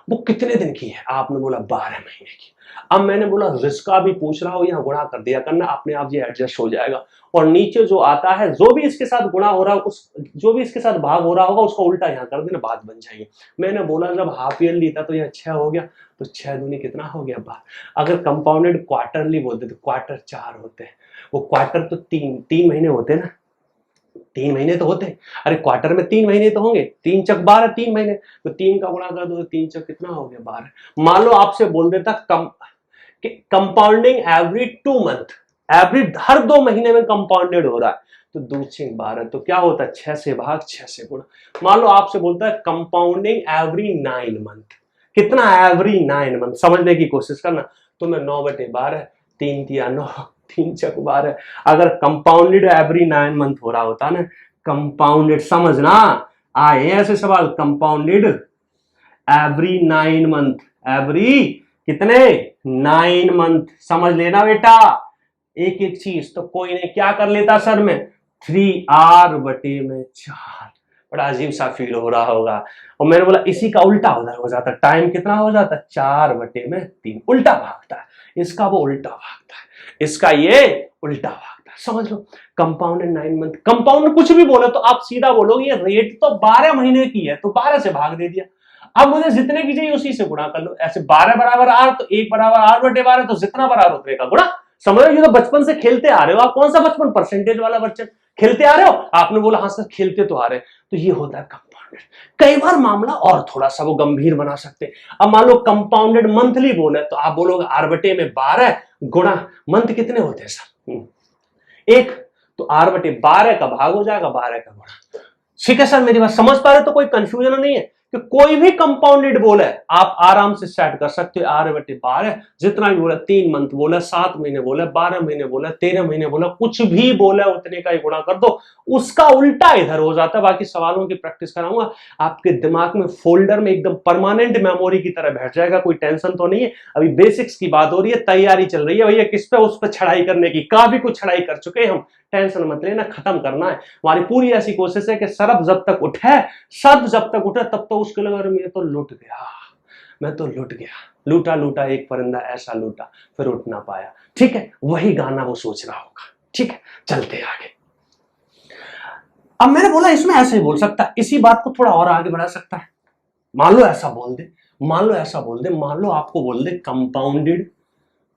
वो कितने दिन की है? आपने बोला 12 महीने की। अब मैंने बोला रिस्क का भी पूछ रहा हो, यहाँ गुणा कर दिया करना, अपने आप ये एडजस्ट हो जाएगा। और नीचे जो आता है, जो भी इसके साथ गुणा हो रहा है, उस जो भी इसके साथ भाग हो रहा होगा उसका उल्टा यहाँ कर देना, बात बन जाएगी। मैंने बोला जब हाफ ईयरली था तो यह 6 हो गया, तो 6 दूनी कितना हो गया? 12। अगर कंपाउंडेड क्वार्टरली बोलते तो क्वार्टर 4 होते हैं, वो क्वार्टर तो 3 महीने होते हैं ना, 3 महीने तो होते हैं। अरे क्वार्टर में 3 महीने तो होंगे, 3 चक 12, 3 महीने, तो 3 का गुणा कर दो तो 3 चक कितना हो गया? 12। मान लो आपसे बोल देता कंपाउंडिंग एवरी 2 मंथ, एवरी हर 2 महीने में कंपाउंडेड हो रहा है, तो 2 6 12, तो क्या होता है? 6 से भाग 6 से गुणा। मान लो आपसे बोलता है कंपाउंडिंग एवरी 9 मंथ, कितना? Every 9 month. समझने की कोशिश करना, तो मैं 9/12, 3 तिया 9, 3 चक 12। अगर कंपाउंडेड एवरी 9 मंथ हो रहा होता ना, कंपाउंडेड, समझना आए ऐसे सवाल, कंपाउंडेड एवरी 9 मंथ, एवरी कितने? 9 मंथ। समझ लेना बेटा एक एक चीज। तो कोई ने क्या कर लेता सर में, 3r/4। बड़ा अजीब सा फील हो रहा होगा। और मैंने बोला इसी का उल्टा उधर हो जाता, टाइम कितना हो जाता? 4/3, उल्टा भागता है। इसका वो उल्टा भागता है, इसका ये उल्टा भागता है। समझ लो, कंपाउंडेड 9 मंथ। कंपाउंड कुछ भी बोले तो आप सीधा बोलोगे ये रेट तो 12 महीने की है, तो 12 से भाग दे दिया। अब मुझे जितने की चाहिए उसी से गुणा कर लो। ऐसे 12 बराबर r, तो 1 बराबर r/12, तो जितना बराबर उतने का गुणा। समझ लो, ये तो बचपन से खेलते आ रहे हो आप। कौन सा बचपन? परसेंटेज वाला बच्चन। खेलते आ रहे हो? आपने बोला हाँ सर खेलते तो आ रहे हैं। तो ये होता है कंपाउंडेड। कई बार मामला और थोड़ा सा वो गंभीर बना सकते हैं। अब मान लो कंपाउंडेड मंथली बोले, तो आप बोलोगे r/12 गुणा मंथ कितने होते हैं सर? 1, तो r/12 का भाग हो जाएगा 12 का गुणा। ठीक है सर, मेरी बात समझ पा रहे? तो कोई कंफ्यूजन नहीं है कि कोई भी कंपाउंडेड बोला है आप आराम से सेट कर सकते हो। r/12 जितना भी बोला, 3 मंथ बोला, 7 महीने बोला, 12 महीने बोला, 13 महीने बोला, कुछ भी बोला उतने का ही गुणा कर दो, उसका उल्टा इधर हो जाता है। बाकी सवालों की प्रैक्टिस कराऊंगा, आपके दिमाग में फोल्डर में एकदम परमानेंट मेमोरी की तरह बैठ जाएगा। कोई टेंशन तो नहीं है। अभी बेसिक्स की बात हो रही है, तैयारी चल रही है भैया किस पे? उस पर चढ़ाई करने की। काफी कुछ चढ़ाई कर चुके हैं हम, टेंशन मत लेना, खत्म करना है। हमारी पूरी ऐसी कोशिश है कि सर्फ जब तक उठे, सर्फ जब तक उठे तब तो उसके लगा मैं तो लुट गया, मैं तो लुट गया, लूटा लूटा एक परिंदा ऐसा लूटा, फिर उठ ना पाया। ठीक है, वही गाना वो सोच रहा होगा। ठीक है, चलते आगे। अब मैंने बोला इसमें ऐसे ही बोल सकता है, इसी बात को थोड़ा और आगे बढ़ा सकता है। मान लो ऐसा बोल दे, मान लो ऐसा बोल दे, मान लो आपको बोल दे कंपाउंडेड,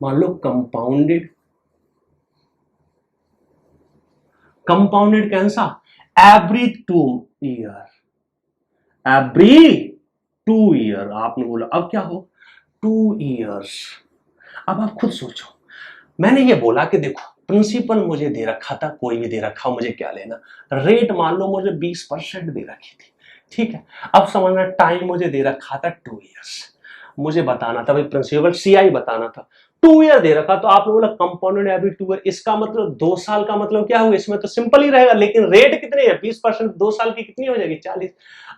मान लो कंपाउंडेड, कंपाउंडेड कैसा? Every 2 year, every 2 year. आपने बोला अब क्या हो? 2 ईयर्स। अब आप खुद सोचो, मैंने ये बोला कि देखो प्रिंसिपल मुझे दे रखा था, कोई भी दे रखा हो मुझे क्या लेना। रेट मान लो मुझे 20% दे रखी थी, ठीक है। अब समझना टाइम मुझे दे रखा था 2 ईयर्स, मुझे बताना था भाई प्रिंसिपल CI बताना था। 2 ईयर दे रखा, तो आपने बोला कंपाउंडेड एवरी 2 ईयर, इसका मतलब 2 साल का मतलब क्या हुआ? इसमें तो सिंपल ही रहेगा, लेकिन रेट कितनी है? 20%, 2 साल की कितनी हो जाएगी? 40।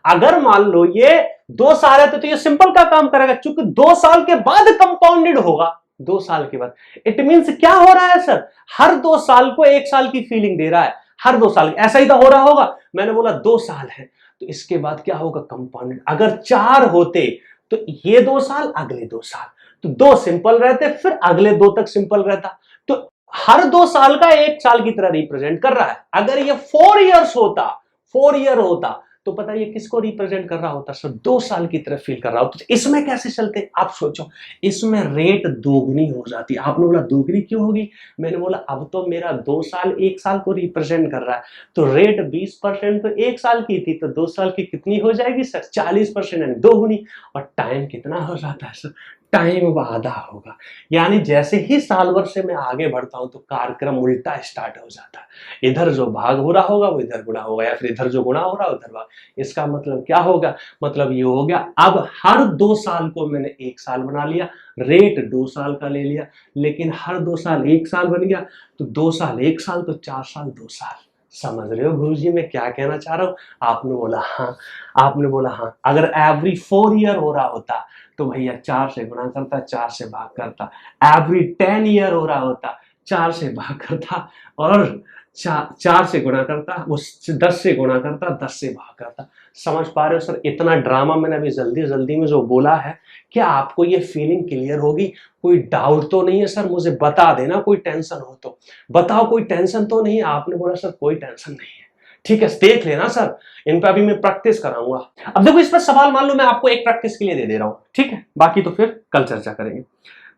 अगर मान लो ये 2 साल है तो ये सिंपल का काम करेगा, क्योंकि 2 साल के बाद कंपाउंडेड होगा। 2 साल के बाद इट मींस क्या हो रहा है सर? हर 2 साल को 1 साल की फीलिंग दे रहा है, हर 2 साल। ऐसा ही तो हो रहा होगा। मैंने बोला 2 साल है तो इसके बाद क्या होगा? कंपाउंडेड। अगर 4 होते तो ये 2 साल, अगले 2 साल, तो 2 सिंपल रहते, फिर अगले 2 तक सिंपल रहता। तो हर 2 साल का 1 साल की तरह रिप्रेजेंट कर रहा है। अगर ये 4 ईयर्स होता, 4 ईयर होता, तो पता ये किसको रिप्रेजेंट कर रहा होता? सर 2 साल की तरह फील कर रहा होता। तो इसमें कैसे चलते? आप सोचो, इसमें रेट दोगुनी हो जाती। आपने बोला दोगुनी क्यों होगी? मैंने बोला अब तो मेरा 2 साल 1 साल को रिप्रेजेंट कर रहा है, तो रेट 20% तो 1 साल की थी, तो 2 साल की कितनी हो जाएगी सर? 40%, यानी दोगुनी। और टाइम कितना हो जाता है सर? टाइम आधा होगा। यानी जैसे ही साल भर से मैं आगे बढ़ता हूं तो कार्यक्रम उल्टा स्टार्ट हो जाता है। इधर जो भाग हो रहा होगा वो इधर गुणा होगा, या फिर इधर जो गुणा हो रहा है उधर भाग। इसका मतलब क्या होगा, मतलब ये हो गया अब हर 2 साल को मैंने 1 साल बना लिया, रेट 2 साल का ले लिया, लेकिन हर 2 साल 1 साल बन गया, तो 2 साल 1 साल तो 4 साल 2 साल। समझ रहे हो गुरुजी मैं क्या कहना चाह रहा हूँ? आपने बोला हाँ, आपने बोला हाँ। अगर एवरी 4 ईयर हो रहा होता तो भैया 4 से गुणा करता, 4 से भाग करता। एवरी 10 ईयर हो रहा होता 4 से भाग करता, और 4 से गुणा करता, वो 10 से गुणा करता, 10 से भाग करता। समझ पा रहे हो सर? इतना ड्रामा मैंने अभी जल्दी जल्दी में जो बोला है, क्या आपको ये फीलिंग क्लियर होगी? कोई डाउट तो नहीं है सर? मुझे बता देना कोई टेंशन हो तो। बताओ कोई टेंशन तो नहीं? आपने बोला सर कोई टेंशन नहीं है। ठीक है, देख लेना सर, इन पे अभी मैं प्रैक्टिस कराऊंगा। अब देखो इस पर सवाल मान लो मैं आपको एक प्रैक्टिस के लिए दे दे रहा हूं, ठीक है, बाकी तो फिर कल चर्चा करेंगे।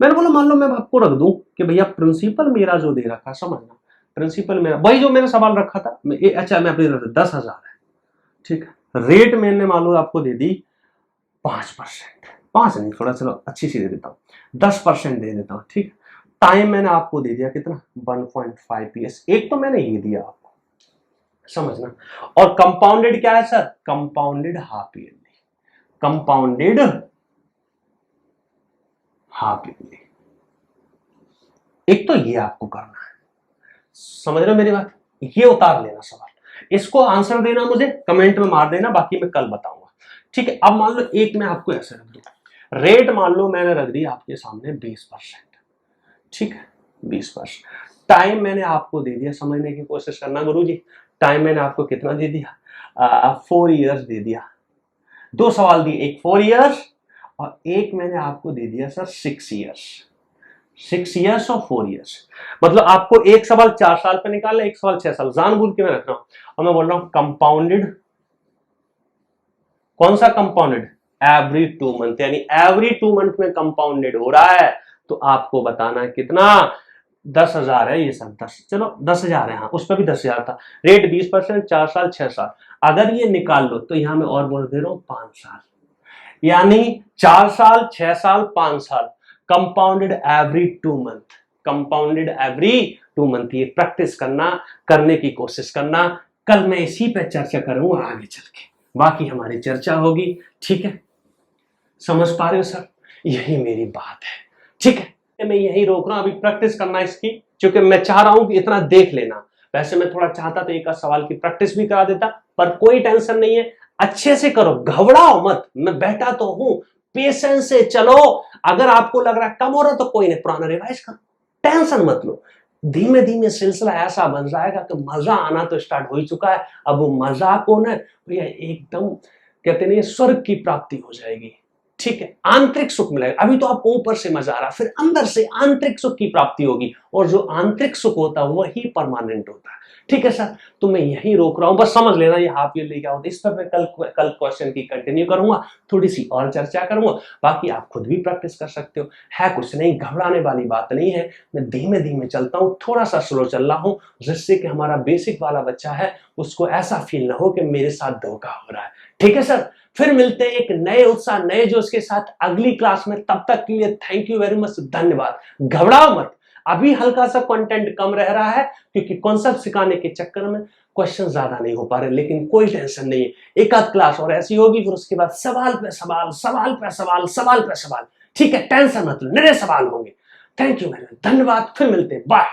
मैंने बोला मान लो मैं आपको रख दूं कि भैया प्रिंसिपल मेरा जो दे रखा, समझना प्रिंसिपल मेरा वही जो मैंने सवाल रखा था, अच्छा मैं अपनी 10,000 है, ठीक है। रेट मैंने मान लो आपको दे दी 5%, 5 नहीं, थोड़ा चलो अच्छी सी दे देता हूँ, 10% दे देता हूँ, ठीक। टाइम मैंने आपको दे दिया कितना, 1.5 PS। एक तो मैंने ये दिया आपको, समझना। और कंपाउंडेड क्या है sir? Compounded half yearly, compounded half yearly. एक तो ये आपको करना है, समझ रहे हो मेरी बात? ये उतार लेना सवाल, इसको आंसर देना मुझे कमेंट में मार देना, बाकी मैं कल बताऊंगा, ठीक है। अब मान लो एक मैं आपको ऐसे रख दूं, रेट मान लो मैंने रख दी आपके सामने 20%, ठीक है, 20%। टाइम मैंने आपको दे दिया, समझने की कोशिश करना गुरुजी, टाइम मैंने आपको कितना दे दिया, 4 इयर्स दे दिया। 2 सवाल दिए, एक 4 इयर्स और एक मैंने आपको दे दिया सर 6 इयर्स। 6 इयर्स और 4 इयर्स, मतलब आपको एक सवाल 4 साल पे निकालना, एक सवाल 6 साल, जानबूझ के मैं रख रहा हूं। और मैं बोल रहा हूं कंपाउंडेड, कौन सा कंपाउंडेड? एवरी 2 मंथ, यानी एवरी 2 मंथ में कंपाउंडेड हो रहा है, तो आपको बताना है कितना, 10,000 है ये सब, 10, चलो 10,000 है, हाँ उस पर भी 10,000 था। रेट 20%, 4 साल 6 साल, अगर ये निकाल लो तो यहां मैं और बोल दे रहा हूं 5 साल, यानी 4 साल 6 साल 5 साल, compounded every 2 month, compounded every 2 month. ये प्रैक्टिस करना, करने की कोशिश करना, कल मैं इसी पे चर्चा करूंगा आगे चल के, बाकी हमारी चर्चा होगी, ठीक है। समझ पा रहे हो सर? यही मेरी बात है, ठीक है। मैं यही रोक रहा हूं, अभी प्रैक्टिस करना इसकी, क्योंकि मैं चाह रहा हूं कि इतना देख लेना। वैसे मैं थोड़ा चाहता तो एक सवाल की प्रैक्टिस भी करा देता, पर कोई टेंशन नहीं है, अच्छे से करो, घबराओ मत, मैं बैठा तो हूं, पेशेंस से चलो। अगर आपको लग रहा है कम हो रहा तो कोई नहीं, पुराना रिवाइज करो, टेंशन मत लो। धीमे धीमे सिलसिला ऐसा बन जाएगा कि मजा आना तो स्टार्ट हो ही चुका है। अब वो मजा को ना भैया एकदम कहते नहीं स्वर्ग की प्राप्ति हो जाएगी, ठीक है, आंतरिक सुख मिलेगा। अभी तो आपको ऊपर से मजा आ रहा, फिर अंदर से आंतरिक सुख की प्राप्ति होगी, और जो आंतरिक सुख होता है वही परमानेंट होता है, ठीक है सर। तो मैं यही रोक रहा हूं, बस समझ लेना ये हाफ ईयरली क्या होता है। इस पर मैं कल क्वेश्चन की कंटिन्यू करूंगा, थोड़ी सी और चर्चा करूंगा, बाकी आप खुद भी प्रैक्टिस कर सकते हो, है कुछ नहीं, घबराने वाली बात नहीं है। मैं धीमे धीमे चलता हूं, थोड़ा सा स्लो चल रहा हूं, जिससे कि हमारा बेसिक वाला बच्चा है उसको ऐसा फील ना हो कि मेरे साथ धोखा हो रहा है, ठीक है सर। फिर मिलते हैं एक नए उत्साह नए जोश के साथ अगली क्लास में, तब तक के लिए थैंक यू वेरी मच, धन्यवाद। घबराओ मत, अभी हल्का सा कंटेंट कम रह रहा है क्योंकि कॉन्सेप्ट सिखाने के चक्कर में क्वेश्चन ज्यादा नहीं हो पा रहे, लेकिन कोई टेंशन नहीं है, एक आध क्लास और ऐसी होगी, फिर उसके बाद सवाल पे सवाल, सवाल पे सवाल, सवाल पे सवाल, ठीक है, टेंशन मत लो, नए सवाल होंगे। थैंक यू वेरी मच, धन्यवाद, फिर मिलते हैं, बाय।